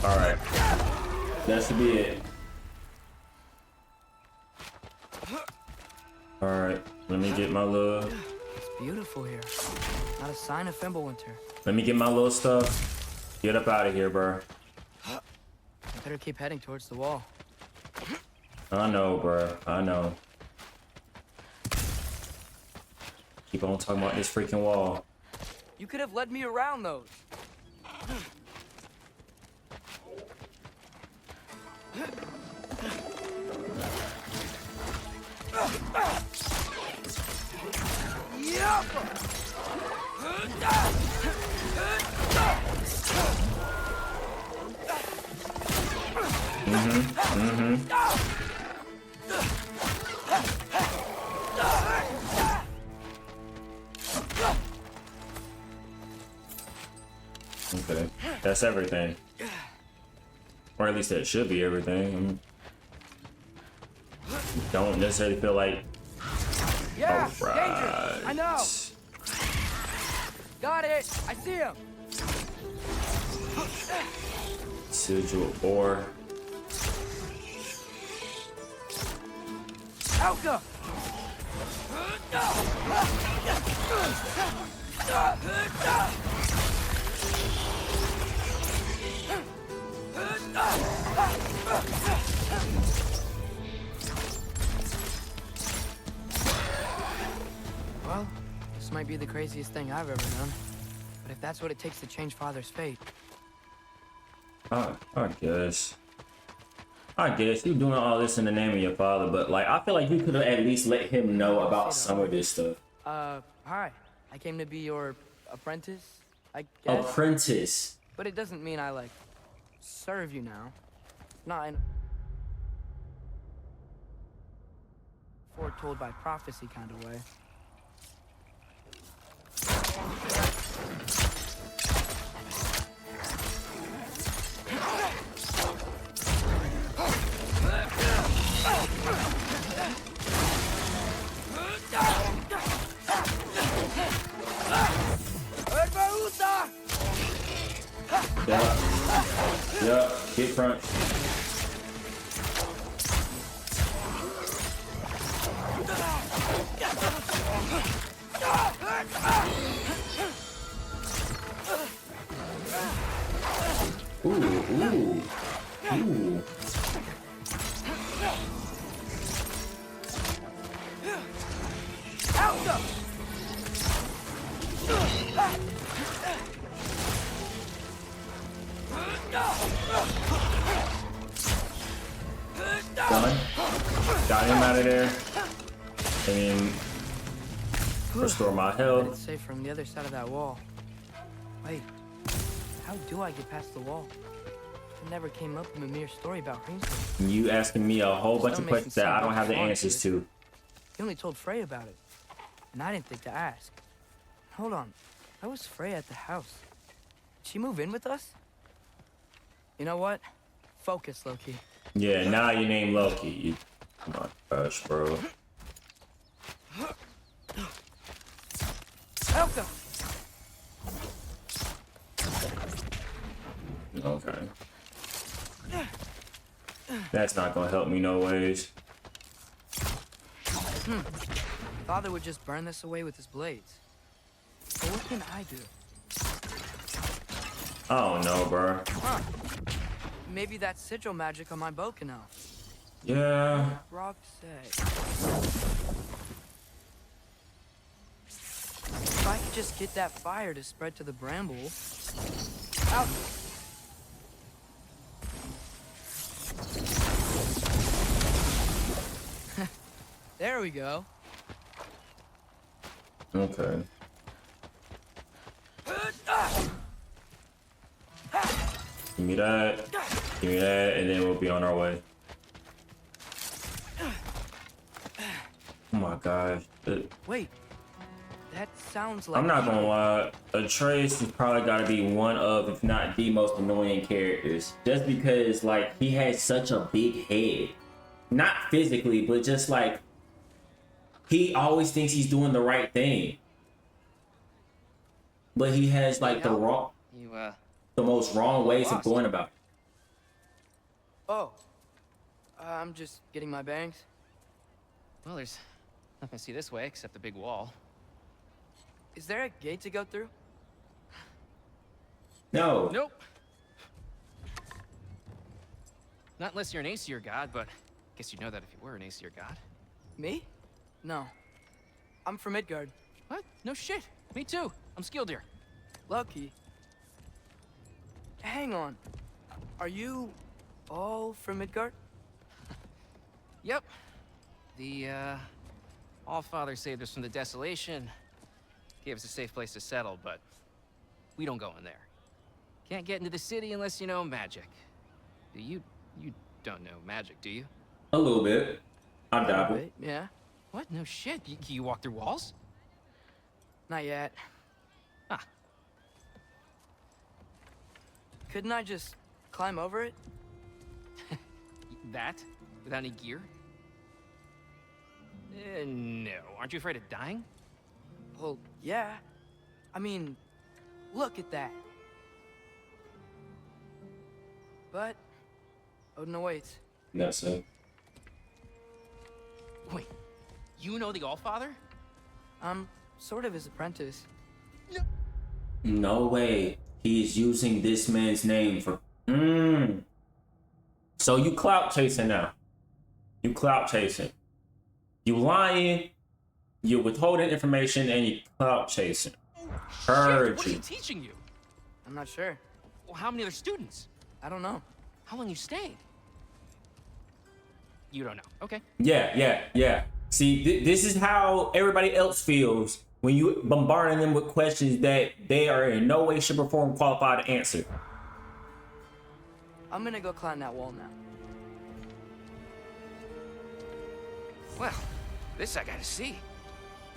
All right, that should be it. All right, let me get my little. It's beautiful here. Not a sign of Fimbulwinter. Let me get my little stuff. Get up out of here, bro. I better keep heading towards the wall. I know, bro. I know. Keep on talking about this freaking wall. You could have led me around those. Okay, that's everything. Or at least that should be everything. Don't necessarily feel like... Yeah, Alright. dangerous. I know. Got it. I see him. Sigil ore. Alka. Well, this might be the craziest thing I've ever done. But if that's what it takes to change Father's fate... I guess you're doing all this in the name of your father, but like I feel like you could have at least let him know about some of this stuff. Hi. I came to be your apprentice, I guess. Apprentice. But it doesn't mean I, like, serve you now. Not in... foretold by prophecy kind of way. Yeah, hit front. Ooh. Done. Got him out of there. And restore my health. It's safe from the other side of that wall. Wait, how do I get past the wall? It never came up in Mimir's story about Greensburg. You asking me a whole bunch of questions that I don't have the answers to. He only told Frey about it, and I didn't think to ask. Hold on, how was Frey at the house? Did she move in with us? You know what? Focus, Loki. Yeah, now your name Loki. Come on, gosh, bro. Helka! Okay. That's not gonna help me no ways. Father would just burn this away with his blades. But what can I do? I don't know, bro. Huh. Maybe that sigil magic on my bow can help. Yeah. Rock say. If I could just get that fire to spread to the bramble. Out. There we go. Okay. Give me that. Give me that, and then we'll be on our way. Oh my gosh. Wait. That sounds like... I'm not gonna lie. Atreus has probably gotta be one of, if not the most annoying characters. Just because, like, he has such a big head. Not physically, but just like, he always thinks he's doing the right thing. But he has, like, the most wrong ways of going about it. Oh. I'm just getting my bangs. Well, there's nothing to see this way except the big wall. Is there a gate to go through? No. Nope. Not unless you're an Aesir god, but Guess you'd know that if you were an Aesir god. Me? No. I'm from Midgard. What? No shit. Me too. I'm Skildir. Lucky. Hang on. Are you all from Midgard? Yep. The, Allfather saved us from the desolation. Gave us a safe place to settle, but we don't go in there. Can't get into the city unless you know magic. You don't know magic, do you? A little bit. I dabble. Wait, yeah. What? No shit. You walk through walls? Not yet. Ah. Couldn't I just climb over it? That? Without any gear? No. Aren't you afraid of dying? Well, yeah. I mean, look at that. But Odin awaits. That's it. Wait. You know the Allfather? I'm sort of his apprentice. No way. He's using this man's name for. So you clout chasing now. You clout chasing. You lying. You withholding information and you clout chasing. Heard What are you. you teaching you? I'm not sure. Well, how many other students? I don't know. How long you stayed? You don't know. Okay. Yeah. See, this is how everybody else feels when you bombarding them with questions that they are in no way, shape, or form qualified to answer. I'm gonna go climb that wall now. Well, this I gotta see.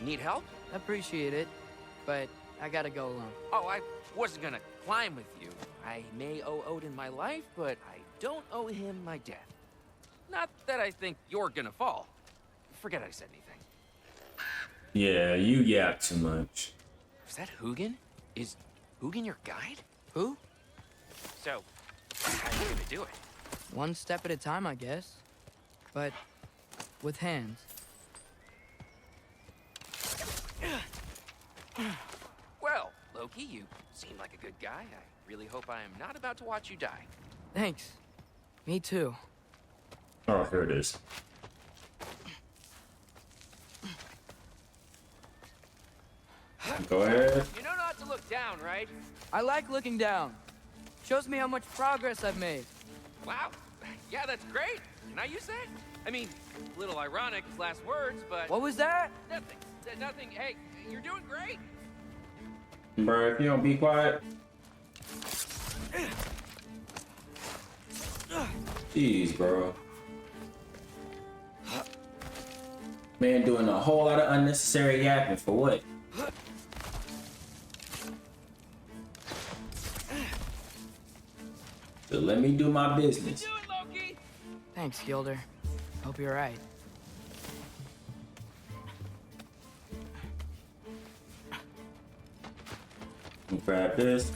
Need help? Appreciate it, but I gotta go alone. Oh, I wasn't gonna climb with you. I may owe Odin my life, but I don't owe him my death. Not that I think you're gonna fall. Forget I said anything. Yeah, you yap too much. Is that Hugin? Is Hugin your guide? Who? So, how are you gonna do it? One step at a time, I guess. But with hands. Well, Loki, you seem like a good guy. I really hope I am not about to watch you die. Thanks. Me too. Oh, here it is. Go ahead. You know not to look down, right? I like looking down. Shows me how much progress I've made. Wow. Yeah, that's great. Can I use that? I mean, a little ironic, last words, but... What was that? Nothing. Nothing. Hey, you're doing great. Bro, if you don't be quiet. Jeez, bro. Man doing a whole lot of unnecessary yapping for what? So let me do my business. Do it, Loki. Thanks, Gilder. Hope you're right. Grab this.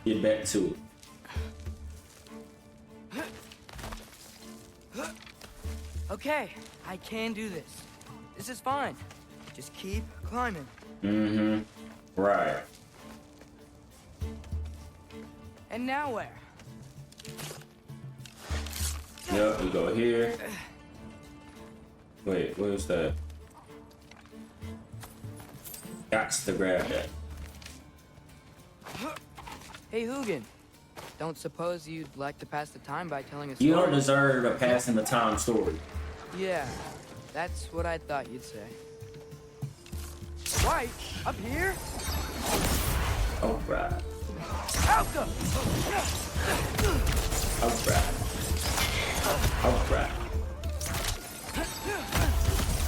Get back to it. Okay, I can do this. This is fine. Just keep climbing. Right. And now where? Yep, we go here. Wait, where's that? Gots to grab that. Hey, Hugin. Don't suppose you'd like to pass the time by telling a story? You don't deserve a passing the time story. Yeah, that's what I thought you'd say. White, up here? Alright. Alka! Alright.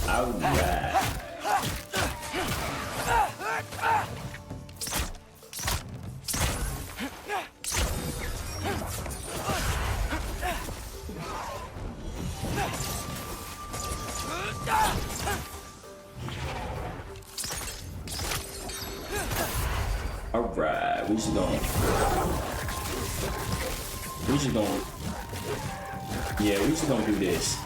Alright. Alright, we just gonna do this.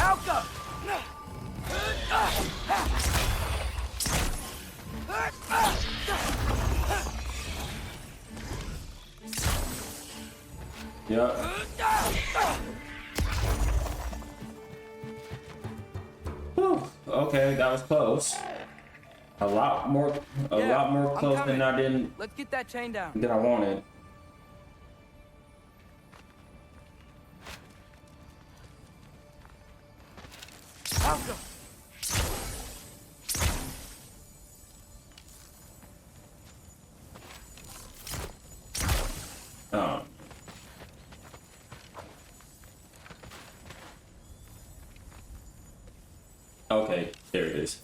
Alka! Yep. Whew. Okay, that was close. A lot more close than I didn't. Let's get that chain down. Than I wanted. Alka! Oh. Okay, there it is.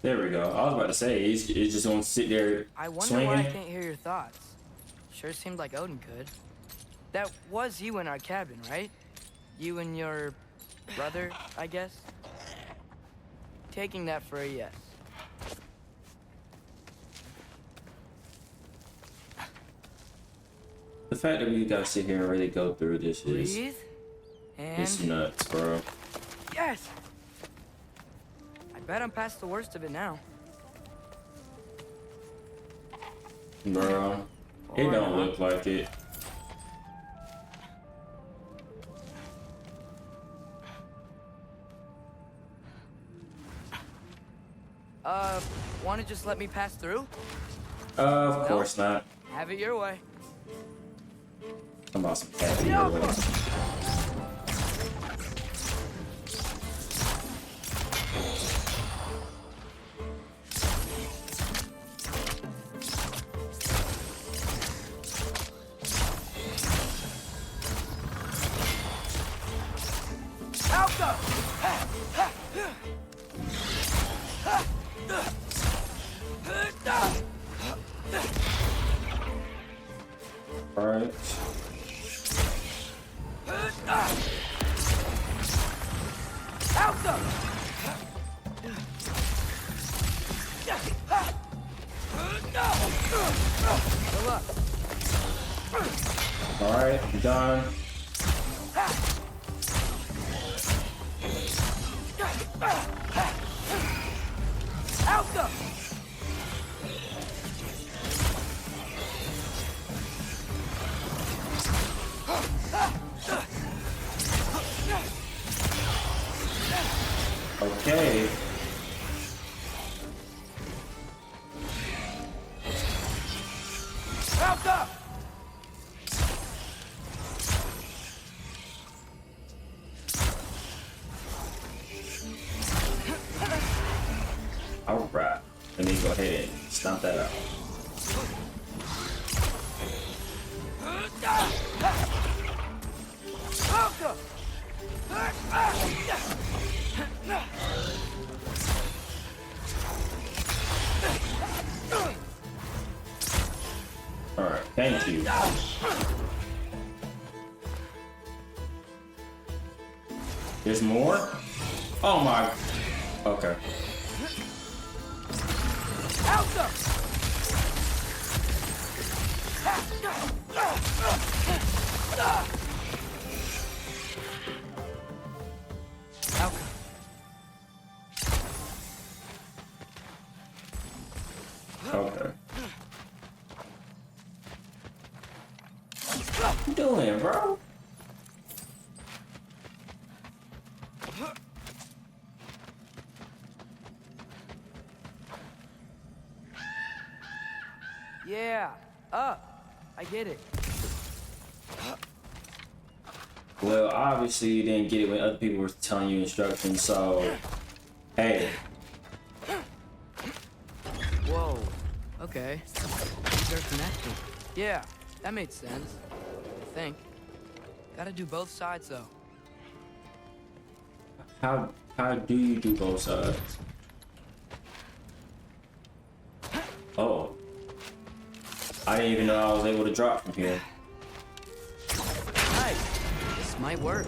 There we go. I was about to say, it's just gonna sit there I wonder swinging. why I can't hear your thoughts. Sure seemed like Odin could. That was you in our cabin, right? You and your brother, I guess? Taking that for a yes. The fact that we gotta sit here and really go through this is Breathe. it's And nuts, bro. yes! I bet I'm past the worst of it now. Bro, it don't look like it. Wanna just let me pass through? Of course not. Have it your way. I'm about some cat video. Alka! Alright. Alka! Good luck. Alright, I'm done. Alka! Okay. Alka! Alright. Let me go ahead and stomp that out. Alka! Alright, thank you. There's more? Oh my. Okay. Alka! Alka. Okay. What you doing, bro? Yeah, up. I get it. Well, obviously you didn't get it when other people were telling you instructions, so hey. Whoa. Okay. These are connected. Yeah, that made sense. I think. Gotta do both sides though. How do you do both sides? Oh. I didn't even know I was able to drop from here. Nice. This might work.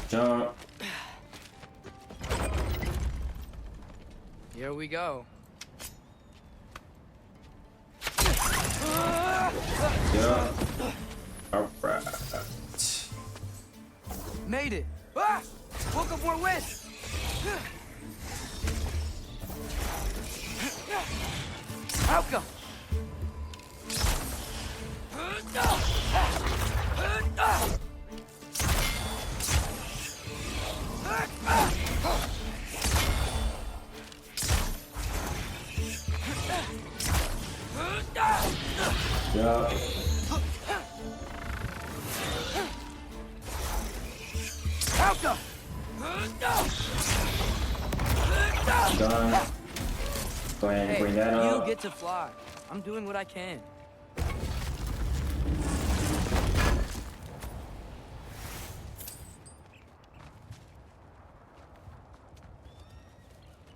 Jump. Here we go. Yeah. All right. Made it. Ah! Woke up more wind. Alka. Yeah. Alka. Done. Go ahead and Hey, bring that up. you get to fly. I'm doing what I can.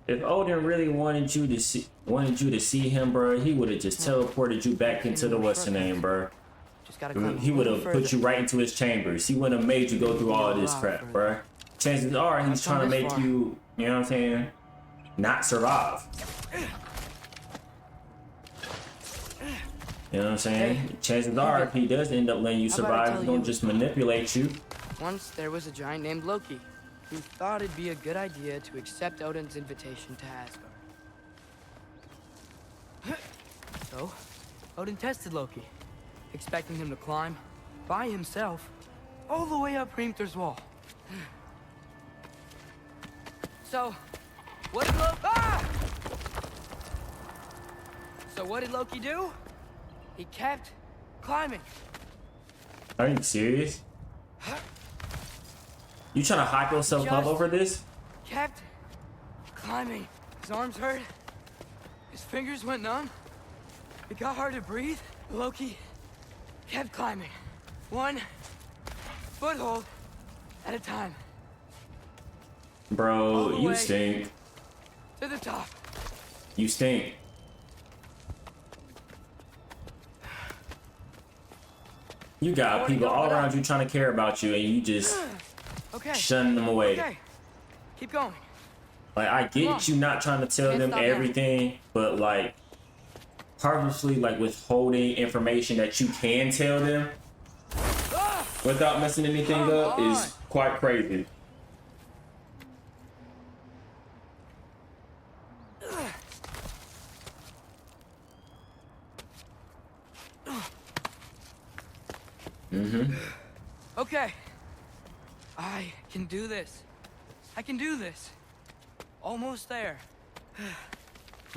If Odin really wanted you to see him, bro, he would have just teleported you back into the what's the name, bro. Just gotta climb He a would little have put further. you right into his chambers. He wouldn't have made you go through all this crap, bro. Chances are he's trying to make you, you know what I'm saying, not survive. You know what I'm saying? Hey, Chances are if he does end up letting you How about I survive, tell he's gonna you- just manipulate you. Once there was a giant named Loki who thought it'd be a good idea to accept Odin's invitation to Asgard. So, Odin tested Loki, expecting him to climb by himself all the way up Hrimthur's wall. So, what did Loki... Ah! So what did Loki do? He kept climbing. Are you serious? You trying to hype yourself up Just- over this? Kept climbing. His arms hurt. His fingers went numb. It got hard to breathe. Loki kept climbing. One foothold at a time. All Bro, the you way. stink. To the top. You stink. You got people all around you trying to care about you, and you just Okay. shunning them away. Okay. Keep going. Like, I get you not trying to tell Can't them stop now. everything, but like purposely like withholding information that you can tell them without messing anything Come up on. is quite crazy. Okay. I can do this. I can do this. Almost there.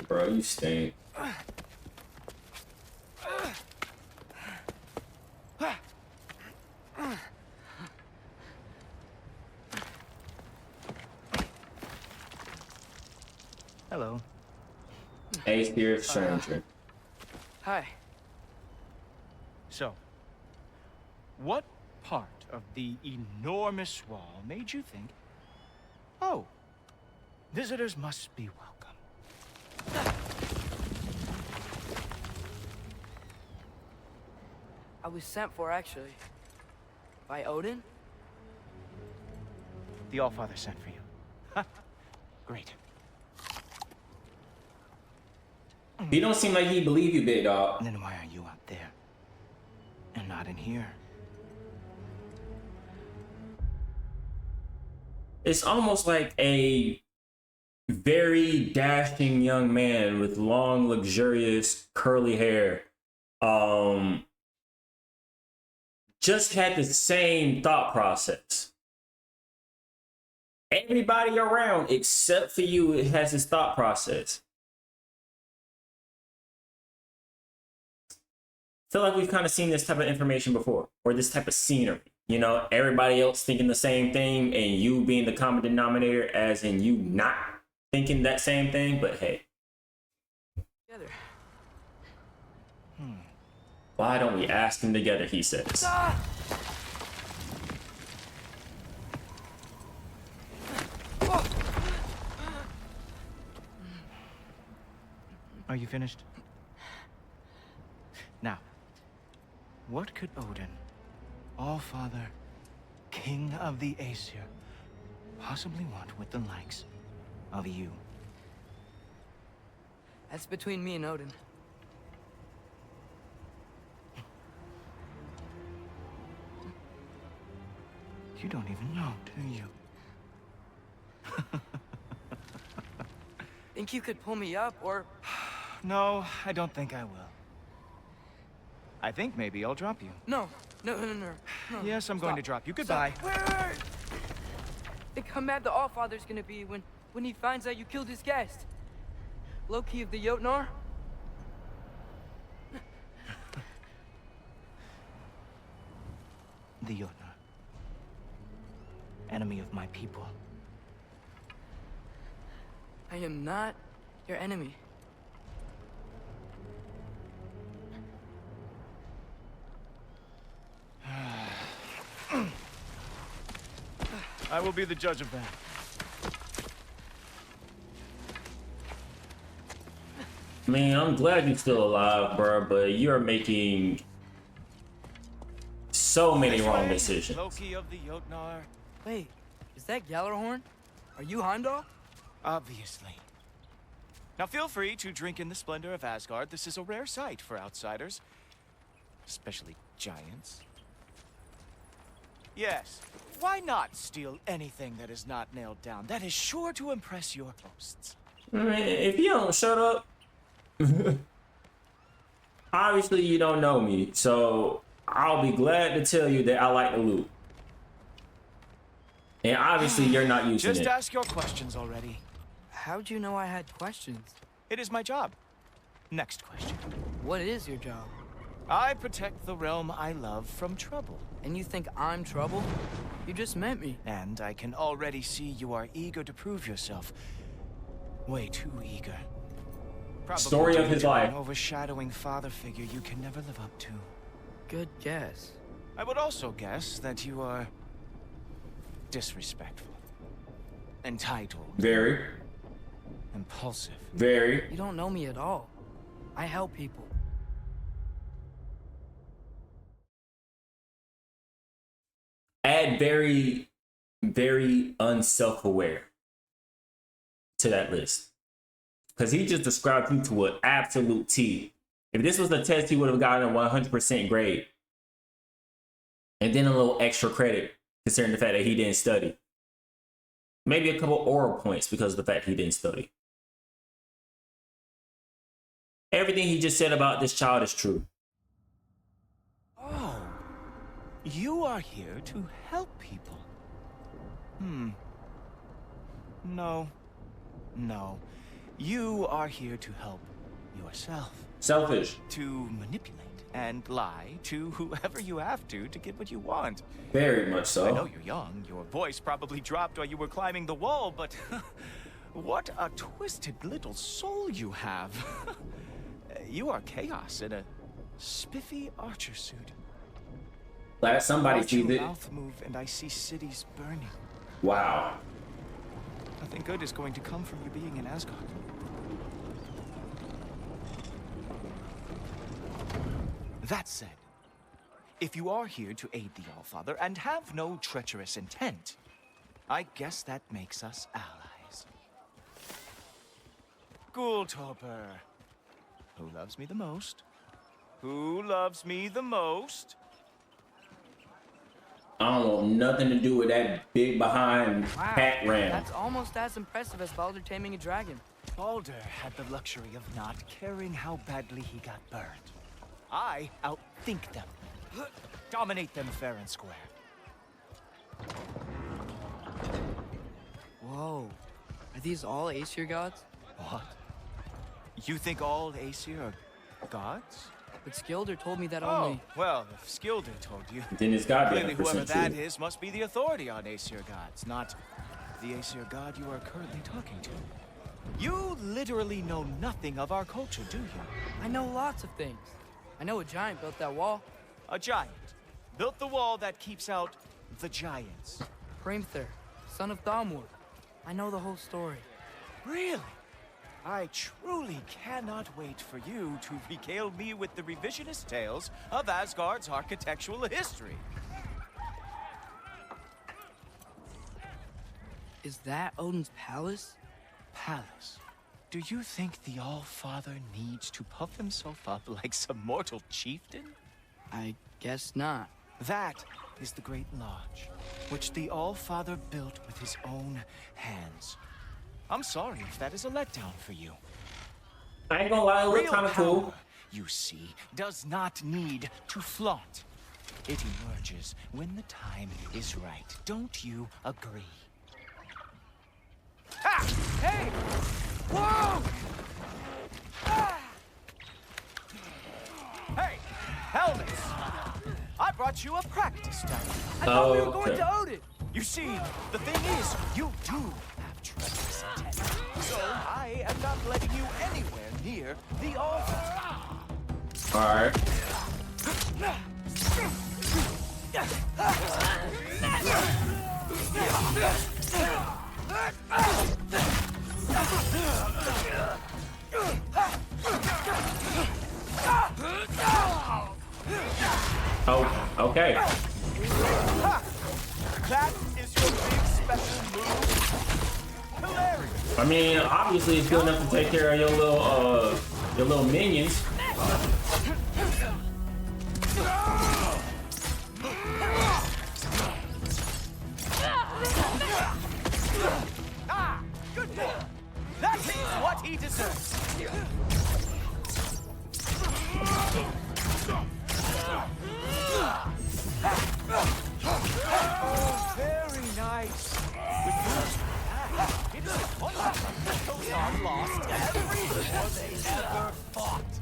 Bro, you stink. Hello. Hey, spirit stranger. Hi. So, what part of the enormous wall made you think, oh, visitors must be welcome? I was sent for, actually. By Odin? The Allfather sent for you. Ha! Great. He don't seem like he believe you, big dog. Then why are you out there and not in here? It's almost like a very dashing young man with long, luxurious, curly hair. Just had the same thought process. Everybody around, except for you, it has this thought process. Feel like we've kind of seen this type of information before, or this type of scenery. You know, everybody else thinking the same thing, and you being the common denominator, as in you not thinking that same thing. But hey, Together. why don't we ask them together? He says. Are Are you finished? Now, what could Odin, All-Father, King of the Aesir, possibly want with the likes of you? That's between me and Odin. You don't even know, do you? Think you could pull me up, or... No, I don't think I will. I think maybe I'll drop you. No. No. Yes, I'm going to drop you. Goodbye. Wait. Think how mad the Allfather's gonna be when he finds out you killed his guest. Loki of the Jotnar? The Jotnar. Enemy of my people. I am not your enemy. I will be the judge of that. I mean, I'm glad you're still alive, bro, but you're making so many wrong decisions. Loki of the Jotnar. Wait, is that Gjallarhorn? Are you Heimdall? Obviously. Now feel free to drink in the splendor of Asgard. This is a rare sight for outsiders. Especially giants. Yes, why not steal anything that is not nailed down? That is sure to impress your hosts. I mean, if you don't shut up, obviously you don't know me, so I'll be glad to tell you that I like the loot. And obviously you're not using Just it. ask your questions already. How'd you know I had questions? It is my job. Next question. What is your job? I protect the realm I love from trouble. And you think I'm trouble? You just met me. And I can already see you are eager to prove yourself. Way too eager. Probably Story of his due to life. an overshadowing father figure you can never live up to. Good guess. I would also guess that you are disrespectful, entitled, Very, impulsive. very. You don't know me at all. I help people. Add very, very unself-aware to that list. Because he just described you to an absolute T. If this was a test, he would have gotten a 100% grade. And then a little extra credit, considering the fact that he didn't study. Maybe a couple oral points because of the fact he didn't study. Everything he just said about this child is true. Oh, you are here to help people. No. You are here to help yourself. Selfish. To manipulate and lie to whoever you have to get what you want. Very much so. I know you're young. Your voice probably dropped while you were climbing the wall, but what a twisted little soul you have. You are chaos in a spiffy archer suit. Glad somebody Watch sees your it. mouth move and I see cities burning. Wow. Nothing good is going to come from you being in Asgard. That said, if you are here to aid the Allfather and have no treacherous intent, I guess that makes us allies. Ghoultoper. Who loves me the most? Who loves me the most? I don't want nothing to do with that big behind Wow, Pat Ram. that's almost as impressive as Baldur taming a dragon. Baldur had the luxury of not caring how badly he got burned. I outthink them. Dominate them fair and square. Whoa. Are these all Aesir gods? What? You think all Aesir are gods? But Skilder told me that Oh, only... well, if Skilder told you, Then it's gotta be clearly whoever 100% that true. is must be the authority on Aesir gods, not the Aesir god you are currently talking to. You literally know nothing of our culture, do you? I know lots of things. I know a giant built that wall. A giant built the wall that keeps out the giants. Hrimthur, son of Thamur. I know the whole story. Really? I truly cannot wait for you to regale me with the revisionist tales of Asgard's architectural history. Is that Odin's palace? Palace? Do you think the All-Father needs to puff himself up like some mortal chieftain? I guess not. That is the Great Lodge, which the All-Father built with his own hands. I'm sorry if that is a letdown for you. I ain't gonna lie, it looked Real kind of cool. power, you see, does not need to flaunt. It emerges when the time is right. Don't you agree? Ha! Hey! Whoa! Ah! Hey, helmets! I brought you a practice dummy. I thought we were going to Odin. You see, the thing is, you do have tremendous intent. So I am not letting you anywhere near the altar. Alright. Oh, okay. That is your big special move. Hilarious. I mean, obviously it's good enough to take care of your little minions. Ah, good boy. That is what he deserves. Oh, very nice. With yours, it is a wonder that those are lost every war they ever fought.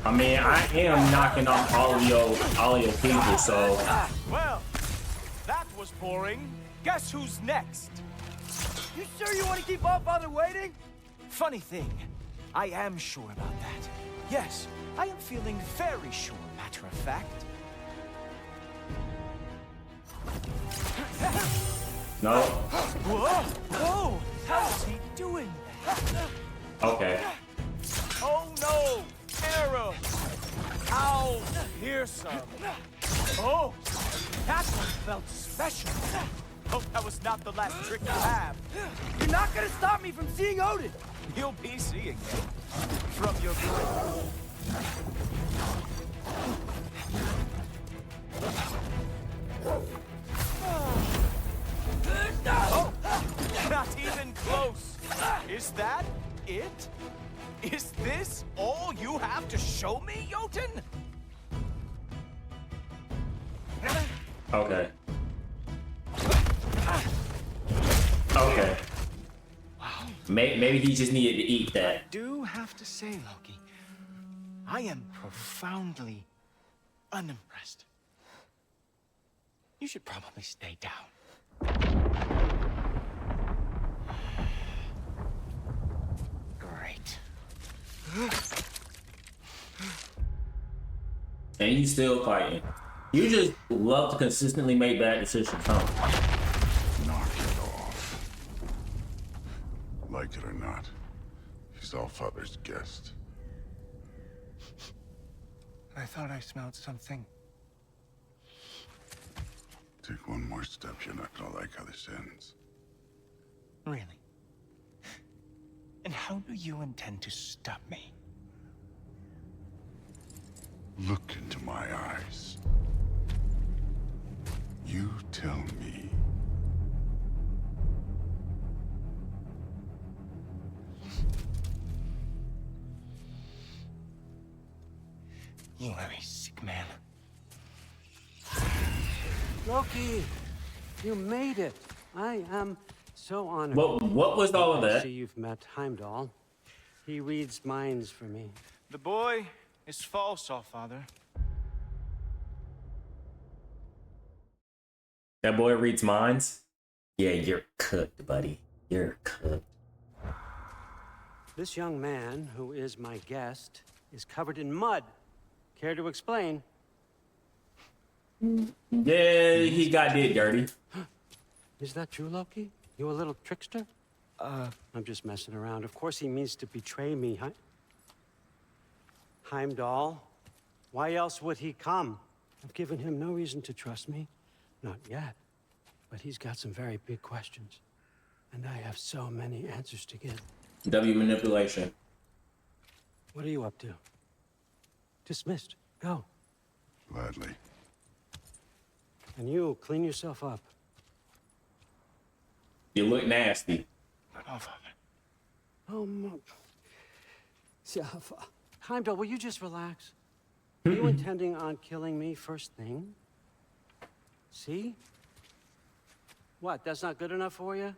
I mean, I am knocking off all of your people, so. Well, that was boring. Guess who's next? You sure you want to keep All-Father waiting? Funny thing, I am sure about that. Yes, I am feeling very sure, matter of fact. No. Whoa! Whoa! How's he doing that? Okay. Oh no! Arrow! Ow! Here's some. Oh! That one felt special. Hope that was not the last trick you have. You're not gonna stop me from seeing Odin. You'll be seeing him from your grave. Oh, not even close. Is that it? Is this all you have to show me, Jotun? Okay. Okay. Maybe he just needed to eat that. I do have to say, Loki, I am profoundly unimpressed. You should probably stay down. Great. And you still fighting. You just love to consistently make bad decisions, huh? Knock it off. Like it or not, he's Allfather's guest. I thought I smelled something. Take one more step, you're not gonna like how this ends. Really? And how do you intend to stop me? Look into my eyes. You tell me. You are a sick man. Loki, you made it. I am so honored. What was all of I that? see you've met Heimdall. He reads minds for me. The boy is false, Allfather. That boy reads minds? Yeah, you're cooked, buddy. You're cooked. This young man, who is my guest, is covered in mud. Care to explain? Yeah, he got did dirty. Is that true, Loki? You a little trickster? I'm just messing around. Of course he means to betray me, huh? Heimdall? Why else would he come? I've given him no reason to trust me. Not yet. But he's got some very big questions. And I have so many answers to give. W manipulation. What are you up to? Dismissed. Go. Gladly. And you, clean yourself up. You look nasty. Oh, Heimdall, will you just relax? Are you intending on killing me first thing? See? What, that's not good enough for you?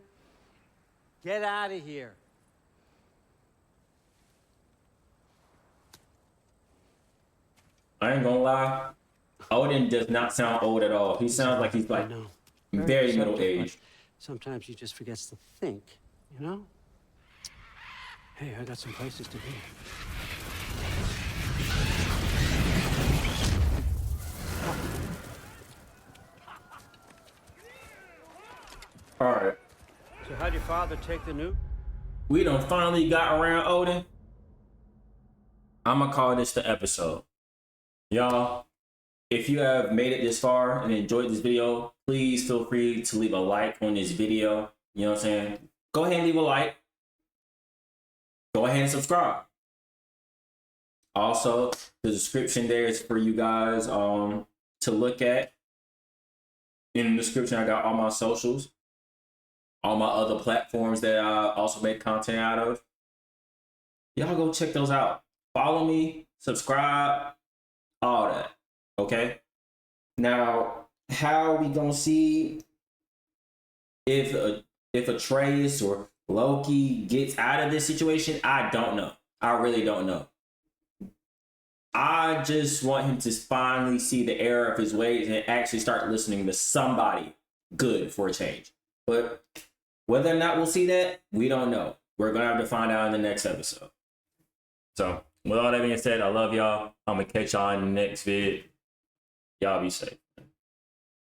Get out of here. I ain't gonna lie. Odin does not sound old at all. He sounds like he's like very middle-aged. Sometimes he just forgets to think, you know? Hey, I got some places to be. All right. So how'd your father take the nuke? We done finally got around Odin. I'm gonna call this the episode. Y'all, if you have made it this far and enjoyed this video, please feel free to leave a like on this video. You know what I'm saying? Go ahead and leave a like. Go ahead and subscribe. Also, the description there is for you guys to look at. In the description, I got all my socials, all my other platforms that I also make content out of. Y'all go check those out. Follow me, subscribe, all that. Okay? Now, how we gonna see if Atreus or Loki gets out of this situation? I don't know. I really don't know. I just want him to finally see the error of his ways and actually start listening to somebody good for a change. But whether or not we'll see that, we don't know. We're gonna have to find out in the next episode. So with all that being said, I love y'all. I'm gonna catch y'all in the next vid. Y'all be safe.